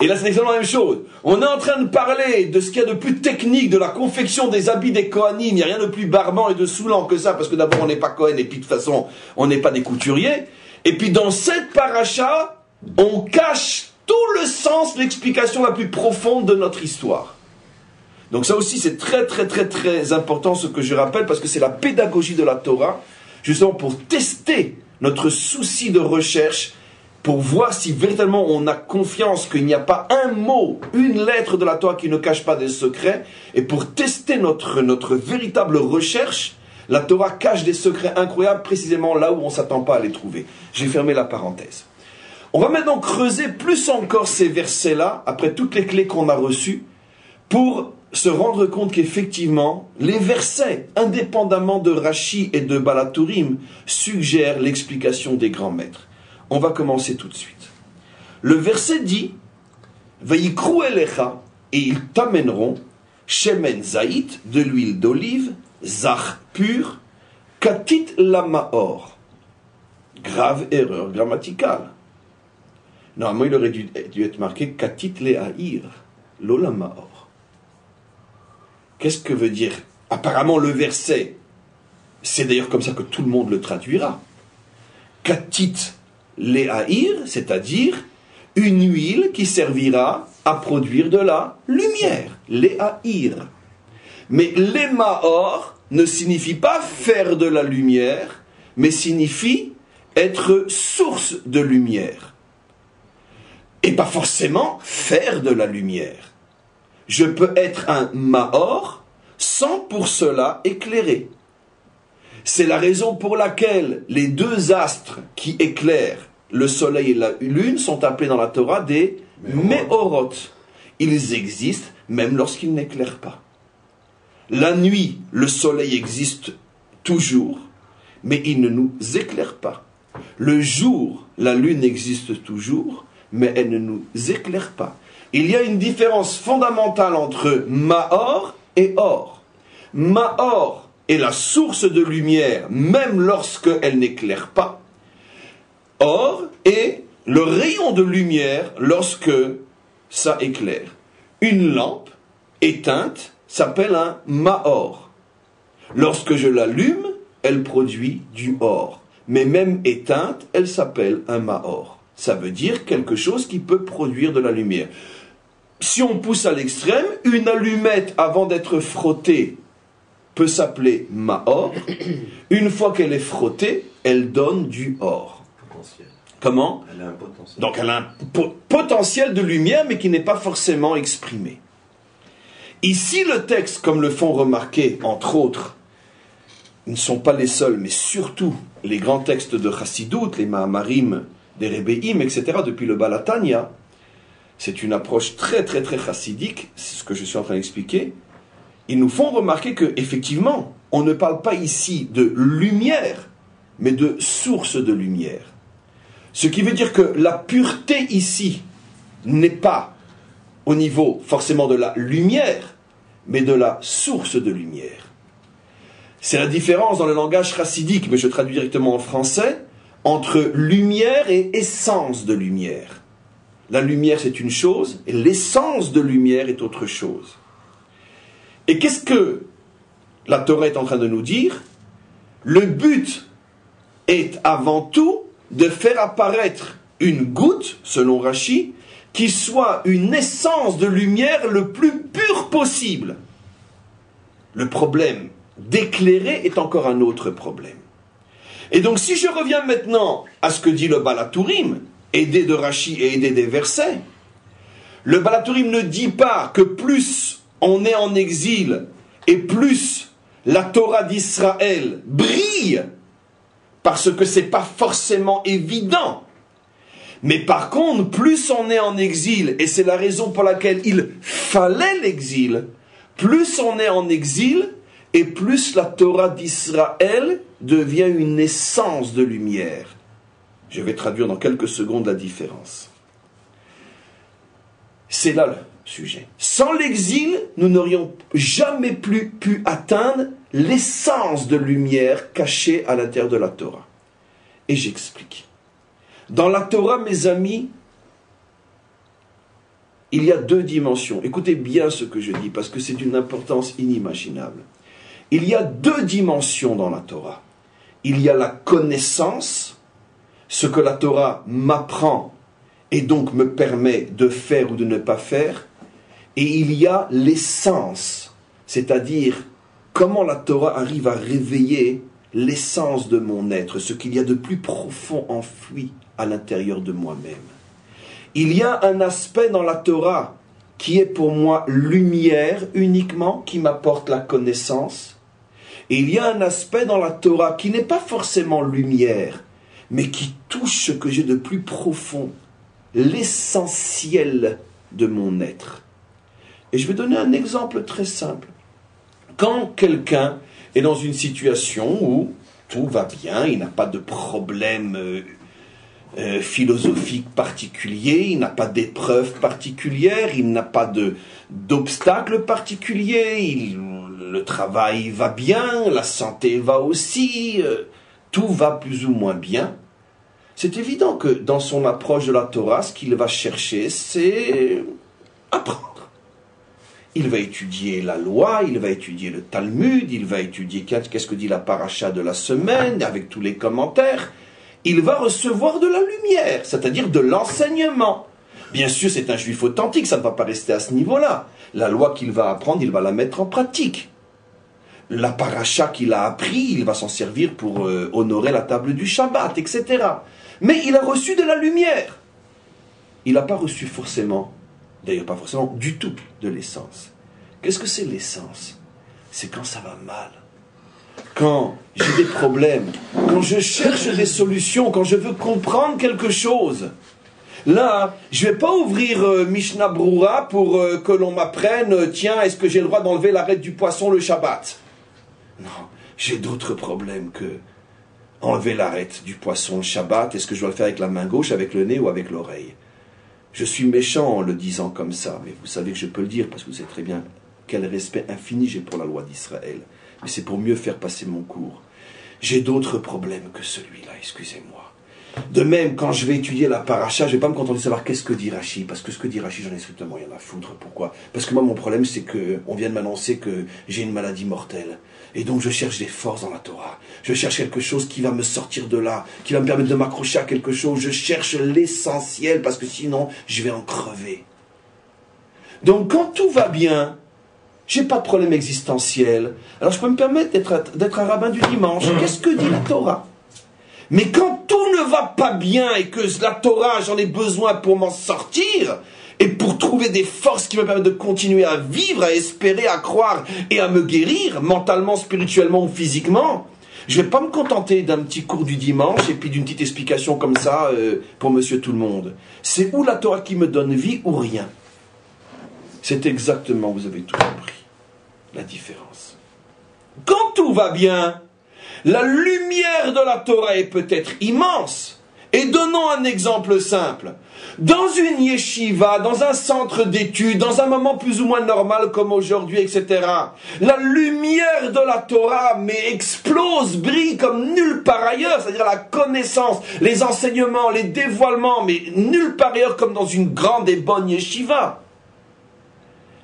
Et là, c'est exactement la même chose. On est en train de parler de ce qu'il y a de plus technique, de la confection des habits des Kohanim. Il n'y a rien de plus barbant et de saoulant que ça, parce que d'abord, on n'est pas Kohen, et puis de toute façon, on n'est pas des couturiers. Et puis, dans cette paracha, on cache tout le sens, l'explication la plus profonde de notre histoire. Donc ça aussi, c'est très, très, très, très important, ce que je rappelle, parce que c'est la pédagogie de la Torah, justement pour tester notre souci de recherche, pour voir si véritablement on a confiance qu'il n'y a pas un mot, une lettre de la Torah qui ne cache pas des secrets, et pour tester notre véritable recherche, la Torah cache des secrets incroyables précisément là où on ne s'attend pas à les trouver. J'ai fermé la parenthèse. On va maintenant creuser plus encore ces versets-là, après toutes les clés qu'on a reçues, pour se rendre compte qu'effectivement, les versets, indépendamment de Rashi et de Balatourim, suggèrent l'explication des grands maîtres. On va commencer tout de suite. Le verset dit « Vayikru elecha » et ils t'amèneront « Shemen zaït » de l'huile d'olive, « Zach pur » « Katit la maor » grave erreur grammaticale. Normalement, il aurait dû être marqué « Katit le haïr » « Lo la maor ». Qu'est-ce que veut dire? Apparemment, le verset, c'est d'ailleurs comme ça que tout le monde le traduira. « Katit » Léhaïr, c'est-à-dire une huile qui servira à produire de la lumière. Léhaïr. Mais l'émaor ne signifie pas faire de la lumière, mais signifie être source de lumière. Et pas forcément faire de la lumière. Je peux être un maor sans pour cela éclairer. C'est la raison pour laquelle les deux astres qui éclairent le soleil et la lune sont appelés dans la Torah des Méorot. Ils existent même lorsqu'ils n'éclairent pas. La nuit, le soleil existe toujours, mais il ne nous éclaire pas. Le jour, la lune existe toujours, mais elle ne nous éclaire pas. Il y a une différence fondamentale entre Maor et Or. Maor est la source de lumière, même lorsqu'elle n'éclaire pas. Or est le rayon de lumière lorsque ça éclaire. Une lampe éteinte s'appelle un maor. Lorsque je l'allume, elle produit du or. Mais même éteinte, elle s'appelle un maor. Ça veut dire quelque chose qui peut produire de la lumière. Si on pousse à l'extrême, une allumette avant d'être frottée peut s'appeler maor. Une fois qu'elle est frottée, elle donne du or. Potentiel. Comment? Elle a un potentiel. Donc elle a un potentiel de lumière, mais qui n'est pas forcément exprimé. Ici, le texte, comme le font remarquer, entre autres, ils ne sont pas les seuls, mais surtout les grands textes de Chassidut, les Mahamarim, des Rebbeim, etc., depuis le Balatania, c'est une approche très très très chassidique, c'est ce que je suis en train d'expliquer. Ils nous font remarquer que, effectivement, on ne parle pas ici de lumière, mais de source de lumière. Ce qui veut dire que la pureté ici n'est pas au niveau forcément de la lumière, mais de la source de lumière. C'est la différence dans le langage chassidique, mais je traduis directement en français, entre lumière et essence de lumière. La lumière, c'est une chose, et l'essence de lumière est autre chose. Et qu'est-ce que la Torah est en train de nous dire? Le but est avant tout de faire apparaître une goutte, selon Rashi, qui soit une essence de lumière le plus pure possible. Le problème d'éclairer est encore un autre problème. Et donc si je reviens maintenant à ce que dit le Balatourim, aidé de Rashi et aidé des versets, le Balatourim ne dit pas que plus on est en exil et plus la Torah d'Israël brille, parce que c'est pas forcément évident. Mais par contre, plus on est en exil, et c'est la raison pour laquelle il fallait l'exil, plus on est en exil, et plus la Torah d'Israël devient une essence de lumière. Je vais traduire dans quelques secondes la différence. C'est là le sujet. Sans l'exil, nous n'aurions jamais plus pu atteindre l'essence de lumière cachée à l'intérieur de la Torah. Et j'explique. Dans la Torah, mes amis, il y a deux dimensions. Écoutez bien ce que je dis, parce que c'est d'une importance inimaginable. Il y a deux dimensions dans la Torah. Il y a la connaissance, ce que la Torah m'apprend et donc me permet de faire ou de ne pas faire. Et il y a l'essence, c'est-à-dire comment la Torah arrive à réveiller l'essence de mon être, ce qu'il y a de plus profond enfoui à l'intérieur de moi-même. Il y a un aspect dans la Torah qui est pour moi lumière uniquement, qui m'apporte la connaissance. Et il y a un aspect dans la Torah qui n'est pas forcément lumière, mais qui touche ce que j'ai de plus profond, l'essentiel de mon être. Et je vais donner un exemple très simple. Quand quelqu'un est dans une situation où tout va bien, il n'a pas de problème philosophique particulier, il n'a pas d'épreuve particulière, il n'a pas d'obstacle particulier, le travail va bien, la santé va aussi, tout va plus ou moins bien. C'est évident que dans son approche de la Torah, ce qu'il va chercher, c'est apprendre. Il va étudier la loi, il va étudier le Talmud, il va étudier qu'est-ce que dit la paracha de la semaine, avec tous les commentaires. Il va recevoir de la lumière, c'est-à-dire de l'enseignement. Bien sûr, c'est un juif authentique, ça ne va pas rester à ce niveau-là. La loi qu'il va apprendre, il va la mettre en pratique. La paracha qu'il a appris, il va s'en servir pour honorer la table du Shabbat, etc. Mais il a reçu de la lumière. Il n'a pas reçu forcément, d'ailleurs pas forcément du tout, de l'essence. Qu'est-ce que c'est l'essence? C'est quand ça va mal. Quand j'ai des problèmes, quand je cherche des solutions, quand je veux comprendre quelque chose. Là, je ne vais pas ouvrir Mishnah Brura pour que l'on m'apprenne, tiens, est-ce que j'ai le droit d'enlever l'arête du poisson le Shabbat? Non, j'ai d'autres problèmes que enlever l'arête du poisson le Shabbat. Est-ce que je dois le faire avec la main gauche, avec le nez ou avec l'oreille? Je suis méchant en le disant comme ça, mais vous savez que je peux le dire parce que vous savez très bien quel respect infini j'ai pour la loi d'Israël. Mais c'est pour mieux faire passer mon cours. J'ai d'autres problèmes que celui-là, excusez-moi. De même, quand je vais étudier la paracha, je ne vais pas me contenter de savoir qu'est-ce que dit Rashi, parce que ce que dit Rashi, j'en ai strictement rien à foutre. Pourquoi? Parce que moi, mon problème, c'est qu'on vient de m'annoncer que j'ai une maladie mortelle. Et donc, je cherche des forces dans la Torah. Je cherche quelque chose qui va me sortir de là, qui va me permettre de m'accrocher à quelque chose. Je cherche l'essentiel, parce que sinon, je vais en crever. Donc, quand tout va bien, j'ai pas de problème existentiel. Alors, je peux me permettre d'être un rabbin du dimanche. Qu'est-ce que dit la Torah? Mais quand tout ne va pas bien et que la Torah, j'en ai besoin pour m'en sortir, et pour trouver des forces qui me permettent de continuer à vivre, à espérer, à croire et à me guérir, mentalement, spirituellement ou physiquement, je ne vais pas me contenter d'un petit cours du dimanche et puis d'une petite explication comme ça pour monsieur tout le monde. C'est ou la Torah qui me donne vie ou rien. C'est exactement, vous avez tout compris, la différence. Quand tout va bien, la lumière de la Torah est peut-être immense. Et donnons un exemple simple. Dans une yeshiva, dans un centre d'études, dans un moment plus ou moins normal comme aujourd'hui, etc., la lumière de la Torah explose, brille comme nulle part ailleurs, c'est-à-dire la connaissance, les enseignements, les dévoilements, mais nulle part ailleurs comme dans une grande et bonne yeshiva.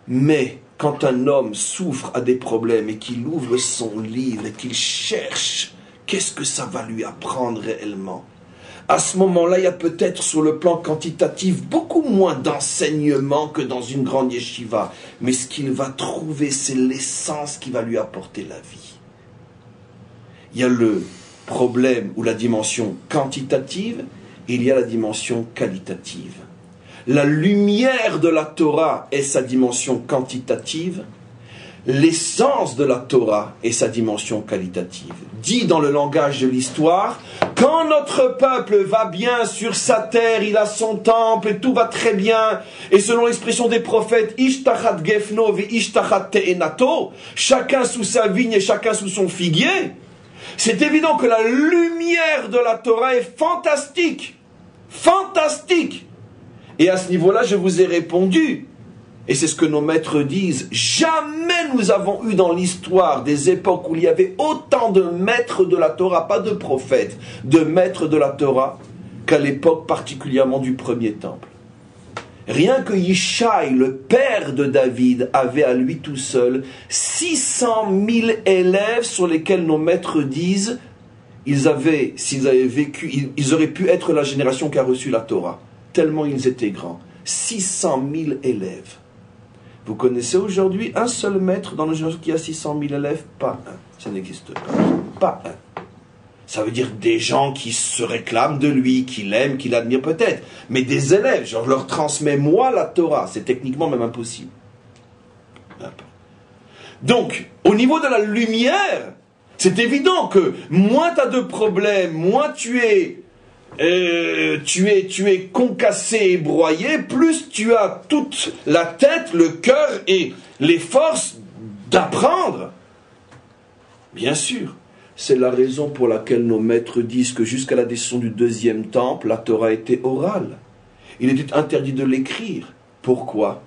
Mais quand un homme souffre à des problèmes et qu'il ouvre son livre et qu'il cherche, qu'est-ce que ça va lui apprendre réellement? À ce moment-là, il y a peut-être sur le plan quantitatif beaucoup moins d'enseignement que dans une grande yeshiva. Mais ce qu'il va trouver, c'est l'essence qui va lui apporter la vie. Il y a le problème ou la dimension quantitative, et il y a la dimension qualitative. La lumière de la Torah est sa dimension quantitative. l'essence de la Torah et sa dimension qualitative. Dit dans le langage de l'histoire, quand notre peuple va bien sur sa terre, il a son temple et tout va très bien, et selon l'expression des prophètes, Ishtachat gefno ve ishtachat te'enato, chacun sous sa vigne et chacun sous son figuier, c'est évident que la lumière de la Torah est fantastique. Fantastique. Et à ce niveau-là, je vous ai répondu, et c'est ce que nos maîtres disent, jamais nous avons eu dans l'histoire des époques où il y avait autant de maîtres de la Torah, pas de prophètes, de maîtres de la Torah, qu'à l'époque particulièrement du premier temple. Rien que Yishai, le père de David, avait à lui tout seul 600 000 élèves sur lesquels nos maîtres disent, s'ils avaient vécu, ils auraient pu être la génération qui a reçu la Torah, tellement ils étaient grands. 600 000 élèves. Vous connaissez aujourd'hui un seul maître dans la génération qui a 600 000 élèves? Pas un. Ça n'existe pas. Pas un. Ça veut dire des gens qui se réclament de lui, qui l'aiment, qui l'admirent peut-être. Mais des élèves, genre je leur transmets moi la Torah. C'est techniquement même impossible. Donc, au niveau de la lumière, c'est évident que moins tu as de problèmes, moins tu es concassé et broyé, plus tu as toute la tête, le cœur et les forces d'apprendre. Bien sûr, c'est la raison pour laquelle nos maîtres disent que jusqu'à la destruction du deuxième temple, la Torah était orale. Il était interdit de l'écrire. Pourquoi ?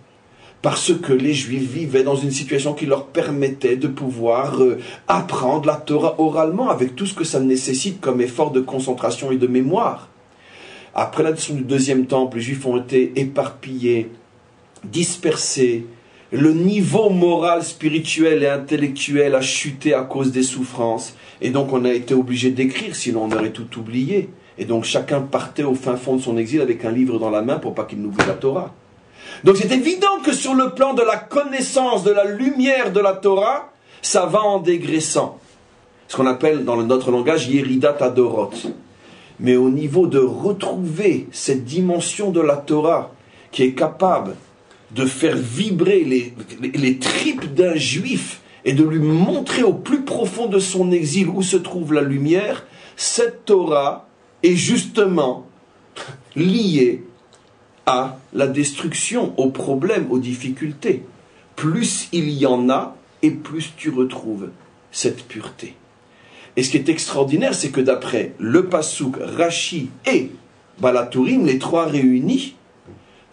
Parce que les Juifs vivaient dans une situation qui leur permettait de pouvoir apprendre la Torah oralement, avec tout ce que ça nécessite comme effort de concentration et de mémoire. Après la destruction du deuxième temple, les Juifs ont été éparpillés, dispersés. Le niveau moral, spirituel et intellectuel a chuté à cause des souffrances. Et donc on a été obligé d'écrire, sinon on aurait tout oublié. Et donc chacun partait au fin fond de son exil avec un livre dans la main pour pas qu'il n'oublie la Torah. Donc c'est évident que sur le plan de la connaissance, de la lumière de la Torah, ça va en dégraissant. Ce qu'on appelle dans notre langage Yeridat Adorot. Mais au niveau de retrouver cette dimension de la Torah qui est capable de faire vibrer les tripes d'un juif et de lui montrer au plus profond de son exil où se trouve la lumière, cette Torah est justement liée à la destruction, aux problèmes, aux difficultés. Plus il y en a, et plus tu retrouves cette pureté. Et ce qui est extraordinaire, c'est que d'après le Passouk, Rashi et Balatourim, les trois réunis,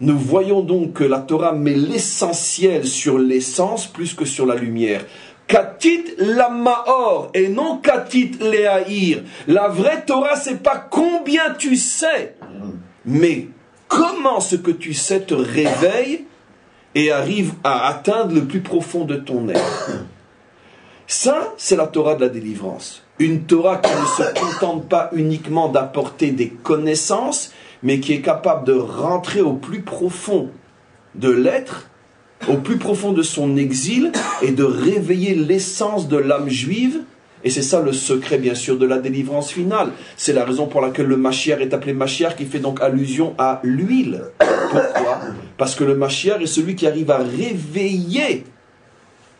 nous voyons donc que la Torah met l'essentiel sur l'essence plus que sur la lumière. Katit la Maor et non Katit Leahir. La vraie Torah, c'est pas combien tu sais, mais comment ce que tu sais te réveille et arrive à atteindre le plus profond de ton être. Ça, c'est la Torah de la délivrance. Une Torah qui ne se contente pas uniquement d'apporter des connaissances, mais qui est capable de rentrer au plus profond de l'être, au plus profond de son exil, et de réveiller l'essence de l'âme juive. Et c'est ça le secret, bien sûr, de la délivrance finale. C'est la raison pour laquelle le Mashiach est appelé Mashiach, qui fait donc allusion à l'huile. Pourquoi ? Parce que le Mashiach est celui qui arrive à réveiller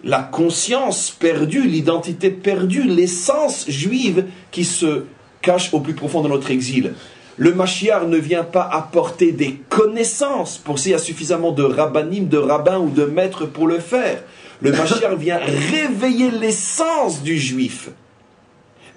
la conscience perdue, l'identité perdue, l'essence juive qui se cache au plus profond de notre exil. Le Mashiach ne vient pas apporter des connaissances. Pour ça, il y a suffisamment de rabbanim, de rabbins ou de maîtres pour le faire. Le Mashiach vient réveiller l'essence du juif.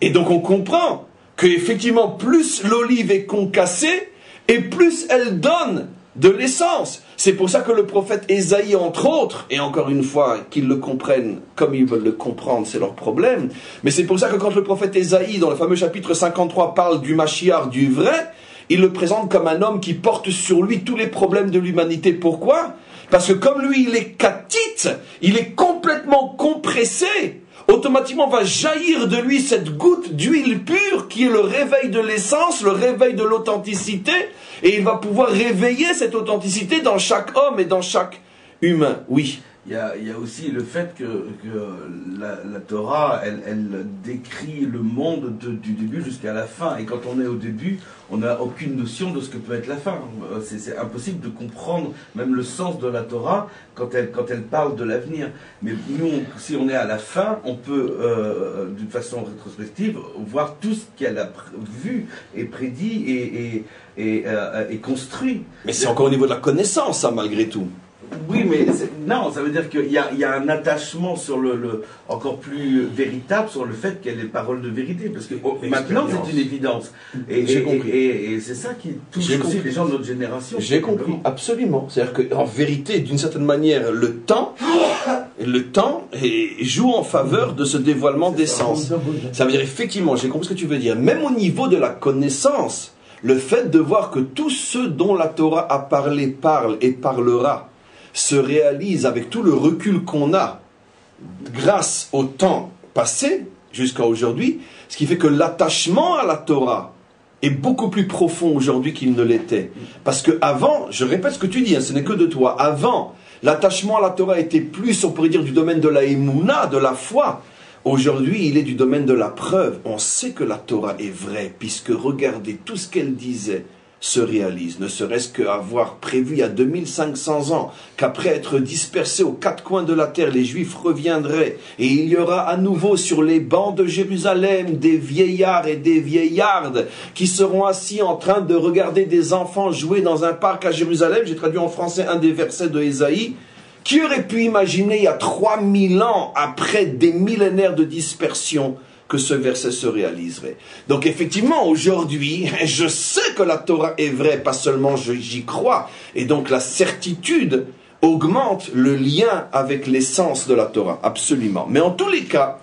Et donc on comprend qu'effectivement, plus l'olive est concassée, et plus elle donne de l'essence. C'est pour ça que le prophète Ésaïe, entre autres, et encore une fois, qu'ils le comprennent comme ils veulent le comprendre, c'est leur problème, mais c'est pour ça que quand le prophète Ésaïe, dans le fameux chapitre 53, parle du Mashiach, du vrai, il le présente comme un homme qui porte sur lui tous les problèmes de l'humanité. Pourquoi ? Parce que comme lui, il est katite, il est complètement compressé, automatiquement va jaillir de lui cette goutte d'huile pure qui est le réveil de l'essence, le réveil de l'authenticité, et il va pouvoir réveiller cette authenticité dans chaque homme et dans chaque humain. Oui. il y a aussi le fait que la Torah, elle décrit le monde du début jusqu'à la fin. Et quand on est au début, on n'a aucune notion de ce que peut être la fin. C'est impossible de comprendre même le sens de la Torah quand elle parle de l'avenir. Mais nous, si on est à la fin, on peut, d'une façon rétrospective, voir tout ce qu'elle a vu et prédit et construit. Mais c'est encore au niveau de la connaissance, ça, malgré tout. Oui, mais non, ça veut dire qu'il y a un attachement sur le encore plus véritable sur le fait qu'elle est parole de vérité, parce que maintenant c'est une évidence. Et c'est ça qui touche aussi les gens de notre génération. J'ai compris, absolument. C'est-à-dire qu'en vérité, d'une certaine manière, le temps joue en faveur de ce dévoilement d'essence. Ça veut dire effectivement, j'ai compris ce que tu veux dire. Même au niveau de la connaissance, le fait de voir que tout ce dont la Torah a parlé, parle et parlera, se réalise avec tout le recul qu'on a grâce au temps passé jusqu'à aujourd'hui, ce qui fait que l'attachement à la Torah est beaucoup plus profond aujourd'hui qu'il ne l'était. Parce que avant, je répète ce que tu dis, ce n'est que de toi, avant, l'attachement à la Torah était plus, on pourrait dire, du domaine de la émouna, de la foi. Aujourd'hui, il est du domaine de la preuve. On sait que la Torah est vraie, puisque regardez, tout ce qu'elle disait se réalise, ne serait-ce qu'avoir prévu il y a 2500 ans qu'après être dispersés aux quatre coins de la terre, les Juifs reviendraient et il y aura à nouveau sur les bancs de Jérusalem des vieillards et des vieillardes qui seront assis en train de regarder des enfants jouer dans un parc à Jérusalem. J'ai traduit en français un des versets de Ésaïe. Qui aurait pu imaginer il y a 3000 ans, après des millénaires de dispersion, que ce verset se réaliserait? Donc effectivement, aujourd'hui, je sais que la Torah est vraie, pas seulement j'y crois. Et donc la certitude augmente le lien avec l'essence de la Torah, absolument. Mais en tous les cas,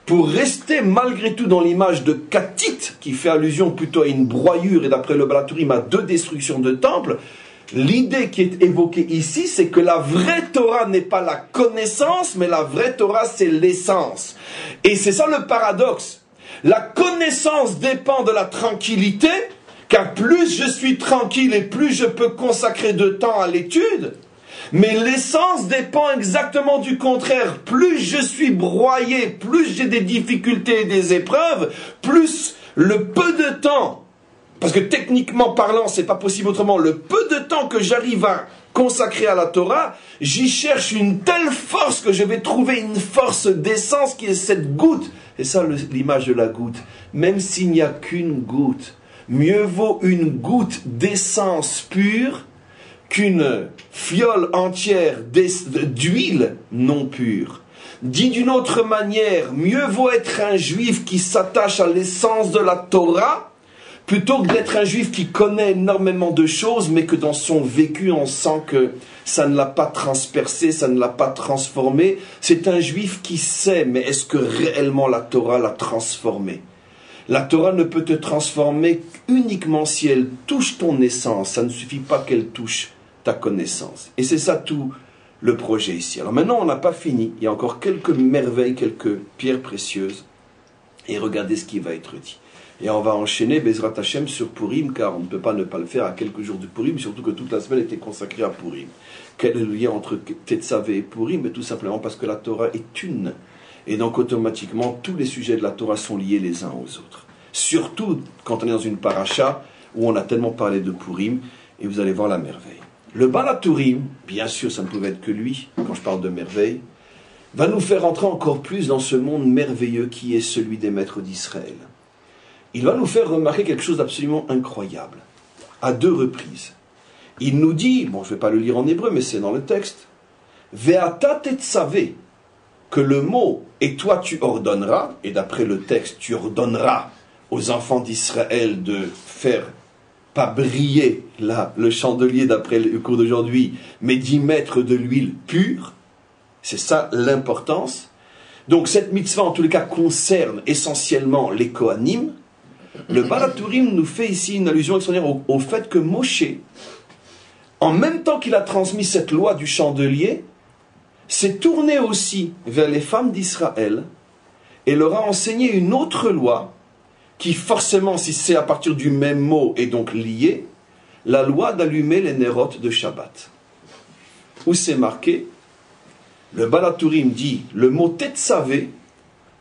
pour rester malgré tout dans l'image de Katit, qui fait allusion plutôt à une broyure, et d'après le Baal HaTurim à 2 destructions de temples, l'idée qui est évoquée ici, c'est que la vraie Torah n'est pas la connaissance, mais la vraie Torah, c'est l'essence. Et c'est ça le paradoxe. La connaissance dépend de la tranquillité, car plus je suis tranquille et plus je peux consacrer de temps à l'étude. Mais l'essence dépend exactement du contraire. Plus je suis broyé, plus j'ai des difficultés et des épreuves, plus le peu de temps, parce que techniquement parlant, c'est pas possible autrement, le peu de temps que j'arrive à consacrer à la Torah, j'y cherche une telle force que je vais trouver une force d'essence qui est cette goutte. Et ça, l'image de la goutte. Même s'il n'y a qu'une goutte, mieux vaut une goutte d'essence pure qu'une fiole entière d'huile non pure. Dit d'une autre manière, mieux vaut être un juif qui s'attache à l'essence de la Torah plutôt que d'être un juif qui connaît énormément de choses, mais que dans son vécu, on sent que ça ne l'a pas transpercé, ça ne l'a pas transformé. C'est un juif qui sait, mais est-ce que réellement la Torah l'a transformé? La Torah ne peut te transformer uniquement si elle touche ton essence. Ça ne suffit pas qu'elle touche ta connaissance. Et c'est ça tout le projet ici. Alors maintenant, on n'a pas fini. Il y a encore quelques merveilles, quelques pierres précieuses. Et regardez ce qui va être dit. Et on va enchaîner Bezrat Hashem sur Purim, car on ne peut pas ne pas le faire à quelques jours de Purim, surtout que toute la semaine était consacrée à Purim. Quel est le lien entre Tetzavé et Purim? Mais tout simplement parce que la Torah est une. Et donc automatiquement, tous les sujets de la Torah sont liés les uns aux autres. Surtout quand on est dans une paracha où on a tellement parlé de Purim, et vous allez voir la merveille. Le Baal HaTurim, bien sûr ça ne pouvait être que lui, quand je parle de merveille, va nous faire entrer encore plus dans ce monde merveilleux qui est celui des maîtres d'Israël. Il va nous faire remarquer quelque chose d'absolument incroyable, à 2 reprises. Il nous dit, bon je ne vais pas le lire en hébreu, mais c'est dans le texte, « Ve'ata tetzavé » que le mot « et toi tu ordonneras », et d'après le texte, tu ordonneras aux enfants d'Israël de faire, pas briller là, le chandelier d'après le cours d'aujourd'hui, mais d'y mettre de l'huile pure. C'est ça l'importance. Donc cette mitzvah, en tous les cas, concerne essentiellement les Kohanim. Le Baal HaTurim nous fait ici une allusion extraordinaire au fait que Moshe, en même temps qu'il a transmis cette loi du chandelier, s'est tourné aussi vers les femmes d'Israël et leur a enseigné une autre loi qui forcément, si c'est à partir du même mot, est donc liée, la loi d'allumer les nérotes de Shabbat. Où c'est marqué, Le Balatourim dit, le mot Tetsavé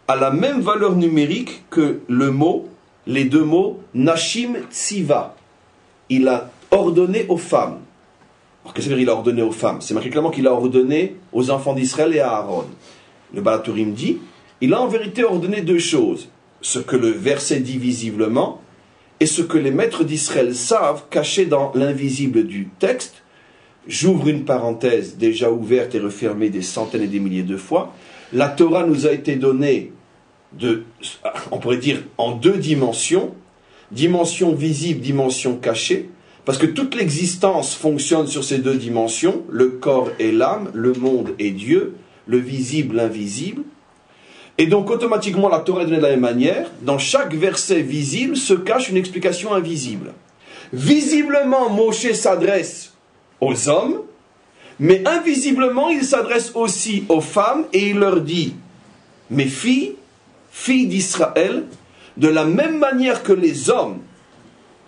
a la même valeur numérique que le mot, les deux mots, Nashim Tziva. Il a ordonné aux femmes. Alors qu'est-ce que ça veut dire il a ordonné aux femmes? C'est marqué clairement qu'il a ordonné aux enfants d'Israël et à Aaron. Le Balatourim dit, il a en vérité ordonné deux choses. Ce que le verset dit visiblement, et ce que les maîtres d'Israël savent, caché dans l'invisible du texte. J'ouvre une parenthèse déjà ouverte et refermée des centaines et des milliers de fois. La Torah nous a été donnée, on pourrait dire, en deux dimensions. Dimension visible, dimension cachée. Parce que toute l'existence fonctionne sur ces deux dimensions. Le corps et l'âme, le monde et Dieu, le visible, l'invisible. Et donc automatiquement la Torah est donnée de la même manière. Dans chaque verset visible se cache une explication invisible. Visiblement, Moshe s'adresse aux hommes, mais invisiblement, il s'adresse aussi aux femmes et il leur dit, mes filles, filles d'Israël, de la même manière que les hommes,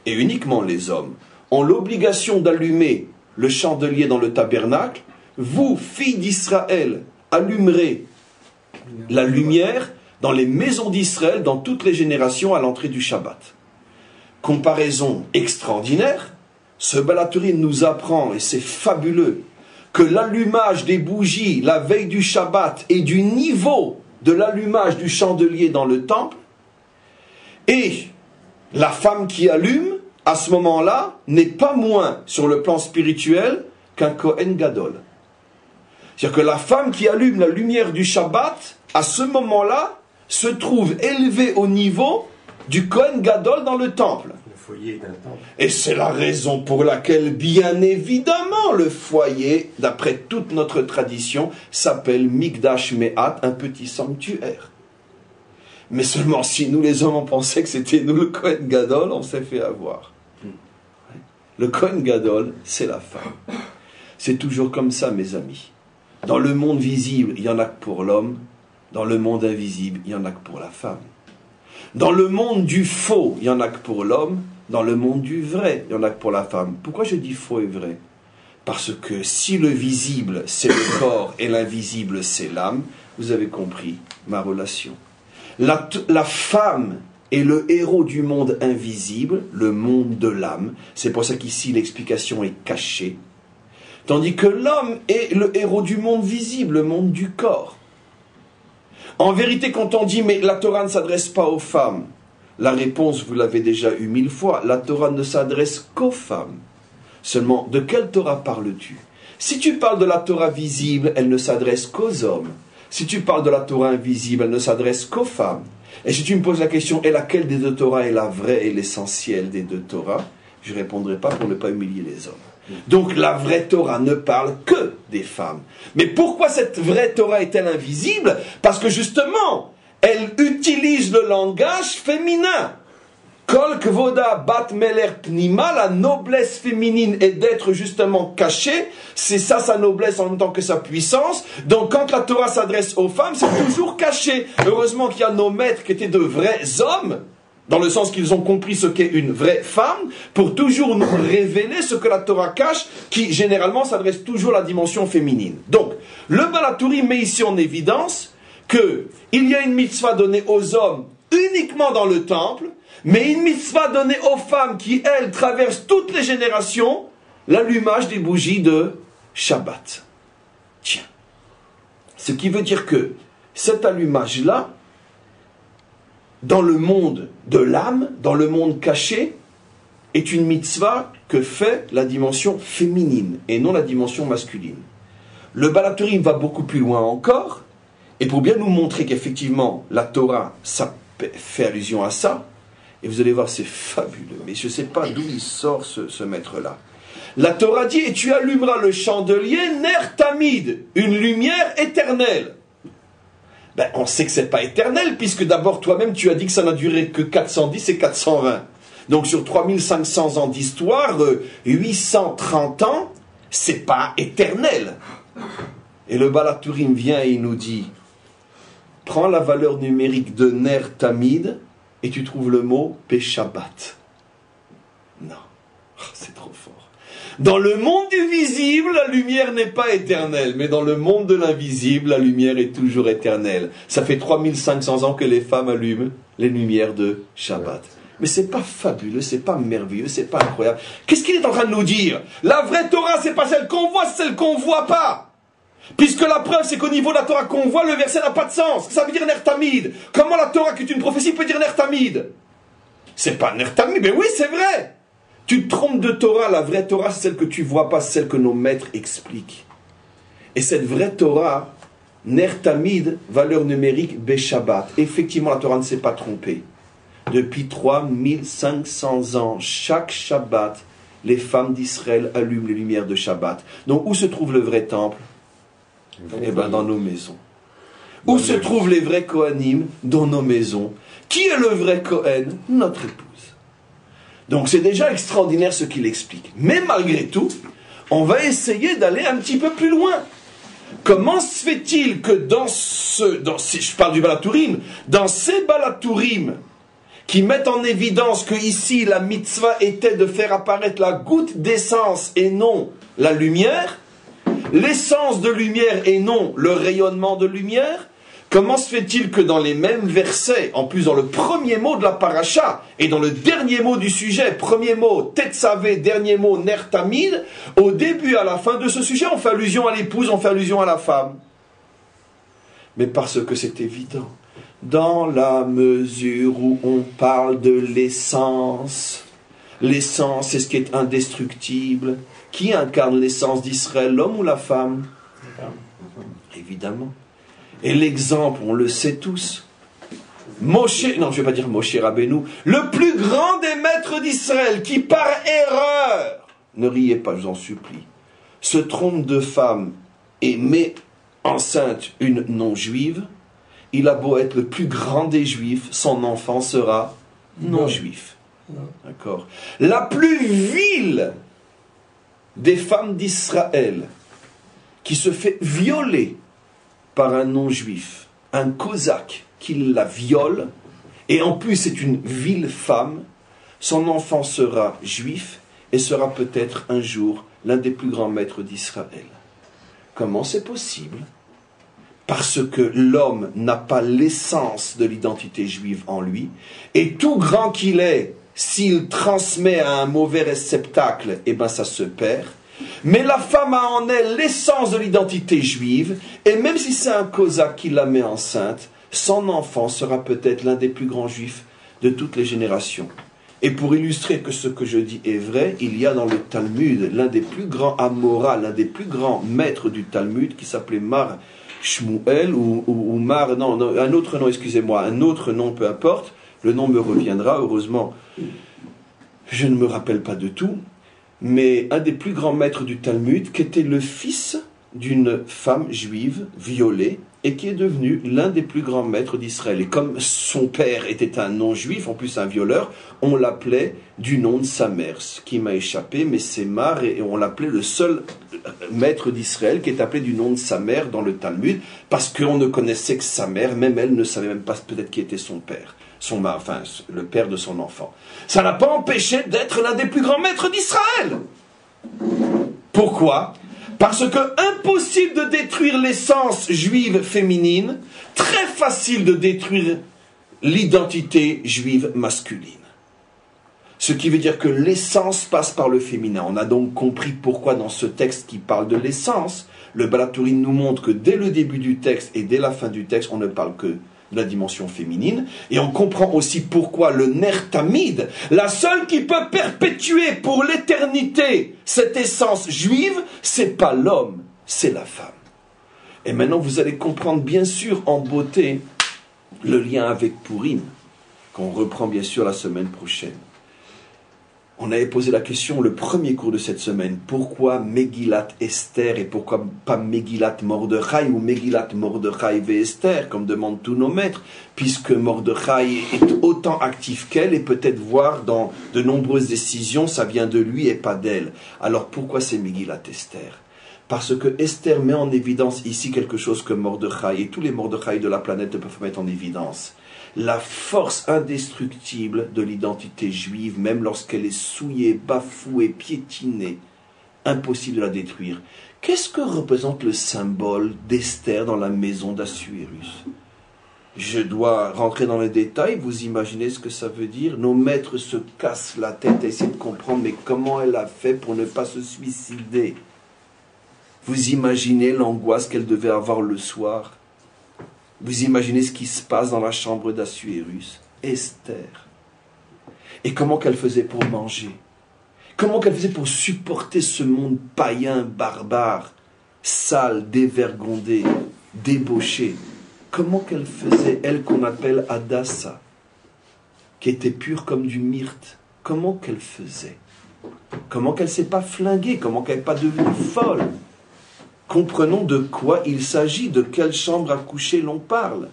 et uniquement les hommes, ont l'obligation d'allumer le chandelier dans le tabernacle, vous, filles d'Israël, allumerez la lumière dans les maisons d'Israël, dans toutes les générations à l'entrée du Shabbat. Comparaison extraordinaire, ce Balatourim nous apprend, et c'est fabuleux, que l'allumage des bougies la veille du Shabbat est du niveau de l'allumage du chandelier dans le temple, et la femme qui allume, à ce moment-là, n'est pas moins sur le plan spirituel qu'un Kohen Gadol. C'est-à-dire que la femme qui allume la lumière du Shabbat, à ce moment-là, se trouve élevée au niveau du Kohen Gadol dans le temple. Le foyer d'un temple. Et c'est la raison pour laquelle, bien évidemment, le foyer, d'après toute notre tradition, s'appelle Mikdash Me'at, un petit sanctuaire. Mais seulement si nous, les hommes, on pensait que c'était nous le Kohen Gadol, on s'est fait avoir. Le Kohen Gadol, c'est la femme. C'est toujours comme ça, mes amis. Dans le monde visible, il n'y en a que pour l'homme. Dans le monde invisible, il n'y en a que pour la femme. Dans le monde du faux, il n'y en a que pour l'homme. Dans le monde du vrai, il n'y en a que pour la femme. Pourquoi je dis faux et vrai? Parce que si le visible, c'est le corps et l'invisible, c'est l'âme, vous avez compris ma relation. La femme est le héros du monde invisible, le monde de l'âme. C'est pour ça qu'ici l'explication est cachée. Tandis que l'homme est le héros du monde visible, le monde du corps. En vérité, quand on dit « mais la Torah ne s'adresse pas aux femmes », la réponse, vous l'avez déjà eue 1000 fois, la Torah ne s'adresse qu'aux femmes. Seulement, de quelle Torah parles-tu? Si tu parles de la Torah visible, elle ne s'adresse qu'aux hommes. Si tu parles de la Torah invisible, elle ne s'adresse qu'aux femmes. Et si tu me poses la question, et laquelle des deux Torahs est la vraie et l'essentielle des deux Torahs, je ne répondrai pas pour ne pas humilier les hommes. Donc la vraie Torah ne parle que des femmes. Mais pourquoi cette vraie Torah est-elle invisible? Parce que justement, elle utilise le langage féminin. Kol kvoda bat meler pnima, la noblesse féminine est d'être justement cachée. C'est ça sa noblesse en même temps que sa puissance. Donc quand la Torah s'adresse aux femmes, c'est toujours caché. Heureusement qu'il y a nos maîtres qui étaient de vrais hommes, dans le sens qu'ils ont compris ce qu'est une vraie femme, pour toujours nous révéler ce que la Torah cache, qui généralement s'adresse toujours à la dimension féminine. Donc, le Balatourim met ici en évidence qu'il y a une mitzvah donnée aux hommes uniquement dans le temple, mais une mitzvah donnée aux femmes qui, elles, traversent toutes les générations, l'allumage des bougies de Shabbat. Tiens. Ce qui veut dire que cet allumage-là, dans le monde de l'âme, dans le monde caché, est une mitzvah que fait la dimension féminine et non la dimension masculine. Le Balatourim va beaucoup plus loin encore, et pour bien nous montrer qu'effectivement la Torah ça fait allusion à ça, et vous allez voir c'est fabuleux, mais je ne sais pas d'où il sort ce maître-là. La Torah dit, et tu allumeras le chandelier ner tamid, une lumière éternelle. Ben, on sait que ce n'est pas éternel, puisque d'abord toi-même tu as dit que ça n'a duré que 410 et 420. Donc sur 3500 ans d'histoire, 830 ans, c'est pas éternel. Et le Balatourim vient et il nous dit, prends la valeur numérique de ner tamid et tu trouves le mot peshabat. Non, c'est trop fort. Dans le monde du visible, la lumière n'est pas éternelle, mais dans le monde de l'invisible, la lumière est toujours éternelle. Ça fait 3500 ans que les femmes allument les lumières de Shabbat. Mais c'est pas fabuleux, c'est pas merveilleux, c'est pas incroyable. Qu'est-ce qu'il est en train de nous dire? La vraie Torah, c'est pas celle qu'on voit, c'est celle qu'on voit pas. Puisque la preuve, c'est qu'au niveau de la Torah qu'on voit, le verset n'a pas de sens. Ça veut dire Ner Tamid. Comment la Torah, qui est une prophétie, peut dire Ner Tamid? C'est pas Ner Tamid, mais oui, c'est vrai. Tu te trompes de Torah, la vraie Torah, c'est celle que tu vois pas, c'est celle que nos maîtres expliquent. Et cette vraie Torah, Ner Tamid, valeur numérique, Beshabbat. Effectivement, la Torah ne s'est pas trompée. Depuis 3500 ans, chaque Shabbat, les femmes d'Israël allument les lumières de Shabbat. Donc, où se trouve le vrai temple? Eh bien, dans nos maisons. Où se trouvent les vrais Kohanim? Dans nos maisons. Qui est le vrai Kohen? Notre épouse. Donc, c'est déjà extraordinaire ce qu'il explique. Mais malgré tout, on va essayer d'aller un petit peu plus loin. Comment se fait-il que je parle du Balatourim, dans ces Balatourim, qui mettent en évidence que ici la mitzvah était de faire apparaître la goutte d'essence et non la lumière, l'essence de lumière et non le rayonnement de lumière, comment se fait-il que dans les mêmes versets, en plus dans le premier mot de la paracha et dans le dernier mot du sujet, premier mot Tetzavé, dernier mot Ner Tamid, au début et à la fin de ce sujet, on fait allusion à l'épouse, on fait allusion à la femme? Mais parce que c'est évident. Dans la mesure où on parle de l'essence, l'essence c'est ce qui est indestructible. Qui incarne l'essence d'Israël, l'homme ou la femme? Évidemment. Et l'exemple, on le sait tous. Moshe, non je ne vais pas dire Moshe Rabbeinu, le plus grand des maîtres d'Israël, qui par erreur, ne riez pas, je vous en supplie, se trompe de femme et met enceinte une non-juive, il a beau être le plus grand des juifs, son enfant sera non-juif. D'accord. La plus vile des femmes d'Israël, qui se fait violer par un non-juif, un cosaque qui la viole, et en plus c'est une vile femme, son enfant sera juif et sera peut-être un jour l'un des plus grands maîtres d'Israël. Comment c'est possible? Parce que l'homme n'a pas l'essence de l'identité juive en lui, et tout grand qu'il est, s'il transmet à un mauvais réceptacle, eh bien ça se perd. Mais la femme a en elle l'essence de l'identité juive, et même si c'est un cosaque qui la met enceinte, son enfant sera peut-être l'un des plus grands juifs de toutes les générations. Et pour illustrer que ce que je dis est vrai, il y a dans le Talmud l'un des plus grands Amora, l'un des plus grands maîtres du Talmud, qui s'appelait Mar Shmuel ou Mar, non, un autre nom, excusez-moi, un autre nom, peu importe, le nom me reviendra, heureusement, je ne me rappelle pas de tout, mais un des plus grands maîtres du Talmud, qui était le fils d'une femme juive violée, et qui est devenu l'un des plus grands maîtres d'Israël. Et comme son père était un non-juif, en plus un violeur, on l'appelait du nom de sa mère, ce qui m'a échappé, mais c'est Mar, et on l'appelait le seul maître d'Israël qui est appelé du nom de sa mère dans le Talmud, parce qu'on ne connaissait que sa mère, même elle ne savait même pas peut-être qui était son père, le père de son enfant. Ça n'a pas empêché d'être l'un des plus grands maîtres d'Israël. Pourquoi ? Parce que impossible de détruire l'essence juive féminine, très facile de détruire l'identité juive masculine. Ce qui veut dire que l'essence passe par le féminin. On a donc compris pourquoi dans ce texte qui parle de l'essence, le Balatourim nous montre que dès le début du texte et dès la fin du texte, on ne parle que de la dimension féminine. Et on comprend aussi pourquoi le Ner Tamid, la seule qui peut perpétuer pour l'éternité cette essence juive, c'est pas l'homme, c'est la femme. Et maintenant vous allez comprendre bien sûr en beauté le lien avec Purim, qu'on reprend bien sûr la semaine prochaine. On avait posé la question, le premier cours de cette semaine, pourquoi Megillat Esther et pourquoi pas Megillat Mordechai ou Megillat Mordechai ve Esther, comme demandent tous nos maîtres, puisque Mordechai est autant actif qu'elle et peut-être voir dans de nombreuses décisions, ça vient de lui et pas d'elle. Alors pourquoi c'est Megillat Esther ? Parce que Esther met en évidence ici quelque chose que Mordechai et tous les Mordechai de la planète ne peuvent mettre en évidence. La force indestructible de l'identité juive, même lorsqu'elle est souillée, bafouée, piétinée impossible de la détruire. Qu'est-ce que représente le symbole d'Esther dans la maison d'Assuérus? Je dois rentrer dans les détails, vous imaginez ce que ça veut dire? Nos maîtres se cassent la tête à essayer de comprendre, mais comment elle a fait pour ne pas se suicider? Vous imaginez l'angoisse qu'elle devait avoir le soir? Vous imaginez ce qui se passe dans la chambre d'Assuérus? Esther. Et comment qu'elle faisait pour manger? Comment qu'elle faisait pour supporter ce monde païen, barbare, sale, dévergondé, débauché? Comment qu'elle faisait, elle qu'on appelle Hadassa, qui était pure comme du myrte? Comment qu'elle faisait? Comment qu'elle ne s'est pas flinguée? Comment qu'elle n'est pas devenue folle? Comprenons de quoi il s'agit, de quelle chambre à coucher l'on parle.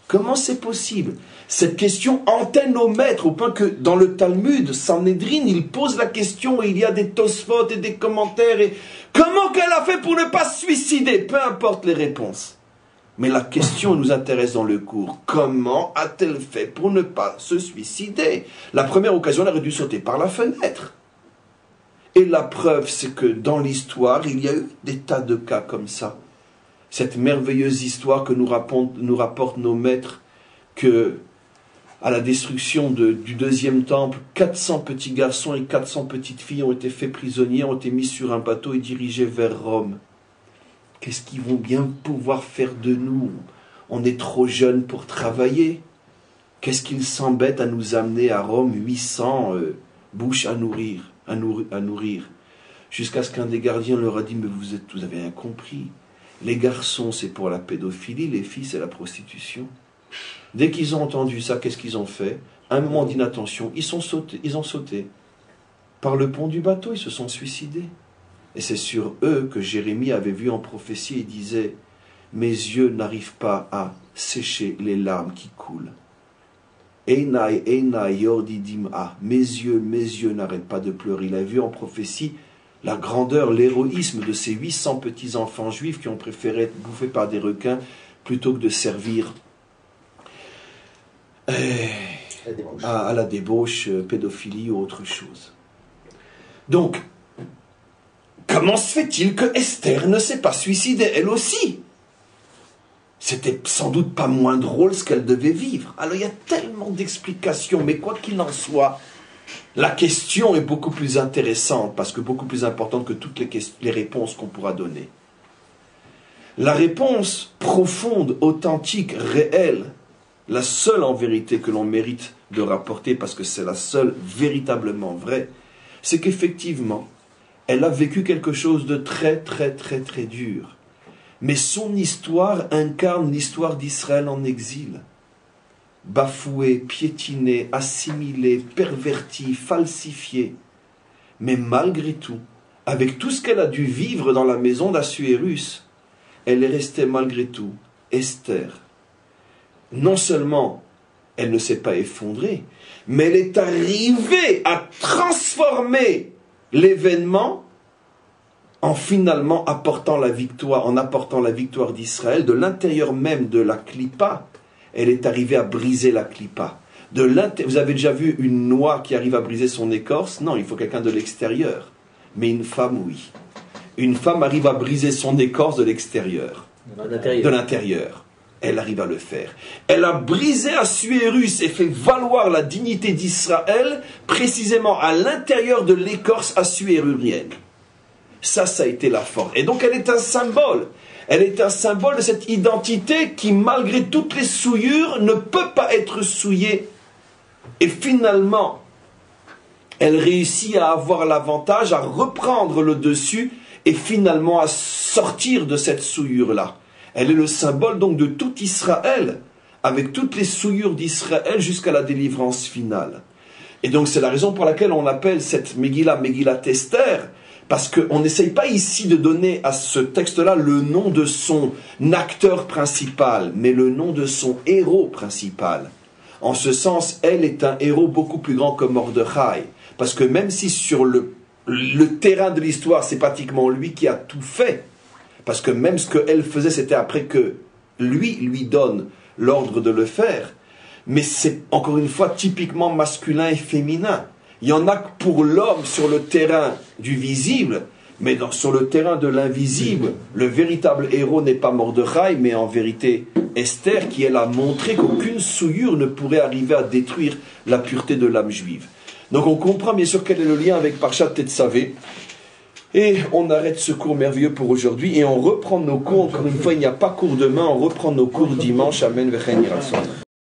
Comment c'est possible? Cette question antenne nos maîtres, au point que dans le Talmud, Sanhedrin, il pose la question et il y a des Tosfot et des commentaires. Et comment qu'elle a fait pour ne pas se suicider? Peu importe les réponses. Mais la question nous intéresse dans le cours. Comment a-t-elle fait pour ne pas se suicider? La première occasion, elle aurait dû sauter par la fenêtre. Et la preuve, c'est que dans l'histoire, il y a eu des tas de cas comme ça. Cette merveilleuse histoire que nous rapportent nos maîtres, que à la destruction du deuxième temple, 400 petits garçons et 400 petites filles ont été faits prisonniers, ont été mis sur un bateau et dirigés vers Rome. Qu'est-ce qu'ils vont bien pouvoir faire de nous? On est trop jeunes pour travailler. Qu'est-ce qu'ils s'embêtent à nous amener à Rome 800 bouches à nourrir, jusqu'à ce qu'un des gardiens leur a dit, mais vous avez rien compris. Les garçons, c'est pour la pédophilie, les filles, c'est la prostitution. Dès qu'ils ont entendu ça, qu'est-ce qu'ils ont fait? Un moment d'inattention, ils ont sauté. Par le pont du bateau, ils se sont suicidés. Et c'est sur eux que Jérémie avait vu en prophétie et disait « Mes yeux n'arrivent pas à sécher les larmes qui coulent. Einai, einai, yordidim ah. Mes yeux n'arrêtent pas de pleurer. » Il a vu en prophétie la grandeur, l'héroïsme de ces 800 petits-enfants juifs qui ont préféré être bouffés par des requins plutôt que de servir à la débauche, pédophilie ou autre chose. Donc, comment se fait-il que Esther ne s'est pas suicidée, elle aussi? C'était sans doute pas moins drôle ce qu'elle devait vivre. Alors il y a tellement d'explications, mais quoi qu'il en soit, la question est beaucoup plus intéressante, parce que beaucoup plus importante que toutes les réponses qu'on pourra donner. La réponse profonde, authentique, réelle, la seule en vérité que l'on mérite de rapporter, parce que c'est la seule véritablement vraie, c'est qu'effectivement, elle a vécu quelque chose de très, très, très, très dur. Mais son histoire incarne l'histoire d'Israël en exil. Bafoué, piétiné, assimilé, perverti, falsifié. Mais malgré tout, avec tout ce qu'elle a dû vivre dans la maison d'Assuérus, elle est restée malgré tout Esther. Non seulement elle ne s'est pas effondrée, mais elle est arrivée à transformer l'événement en finalement apportant la victoire d'Israël de l'intérieur même de la clipa. Elle est arrivée à briser la clipa. Vous avez déjà vu une noix qui arrive à briser son écorce? Non, il faut quelqu'un de l'extérieur. Mais une femme, oui. Une femme arrive à briser son écorce de l'extérieur. De l'intérieur. Elle arrive à le faire. Elle a brisé Assuérus et fait valoir la dignité d'Israël précisément à l'intérieur de l'écorce assuérurienne. Ça a été la force. Et donc elle est un symbole. Elle est un symbole de cette identité qui, malgré toutes les souillures, ne peut pas être souillée. Et finalement, elle réussit à avoir l'avantage, à reprendre le dessus et finalement à sortir de cette souillure-là. Elle est le symbole donc de tout Israël, avec toutes les souillures d'Israël jusqu'à la délivrance finale. Et donc c'est la raison pour laquelle on appelle cette Megillah Esther, parce qu'on n'essaye pas ici de donner à ce texte-là le nom de son acteur principal, mais le nom de son héros principal. En ce sens, elle est un héros beaucoup plus grand que Mordechai, parce que même si sur le terrain de l'histoire, c'est pratiquement lui qui a tout fait, parce que même ce qu'elle faisait, c'était après que lui donne l'ordre de le faire, mais c'est encore une fois typiquement masculin et féminin. Il y en a pour l'homme sur le terrain du visible, mais sur le terrain de l'invisible, le véritable héros n'est pas Mordechai, mais en vérité Esther, qui elle a montré qu'aucune souillure ne pourrait arriver à détruire la pureté de l'âme juive. Donc on comprend bien sûr quel est le lien avec Parshat Tetzavé. Et on arrête ce cours merveilleux pour aujourd'hui et on reprend nos cours. Encore une fois, il n'y a pas cours demain, on reprend nos cours dimanche. Amen.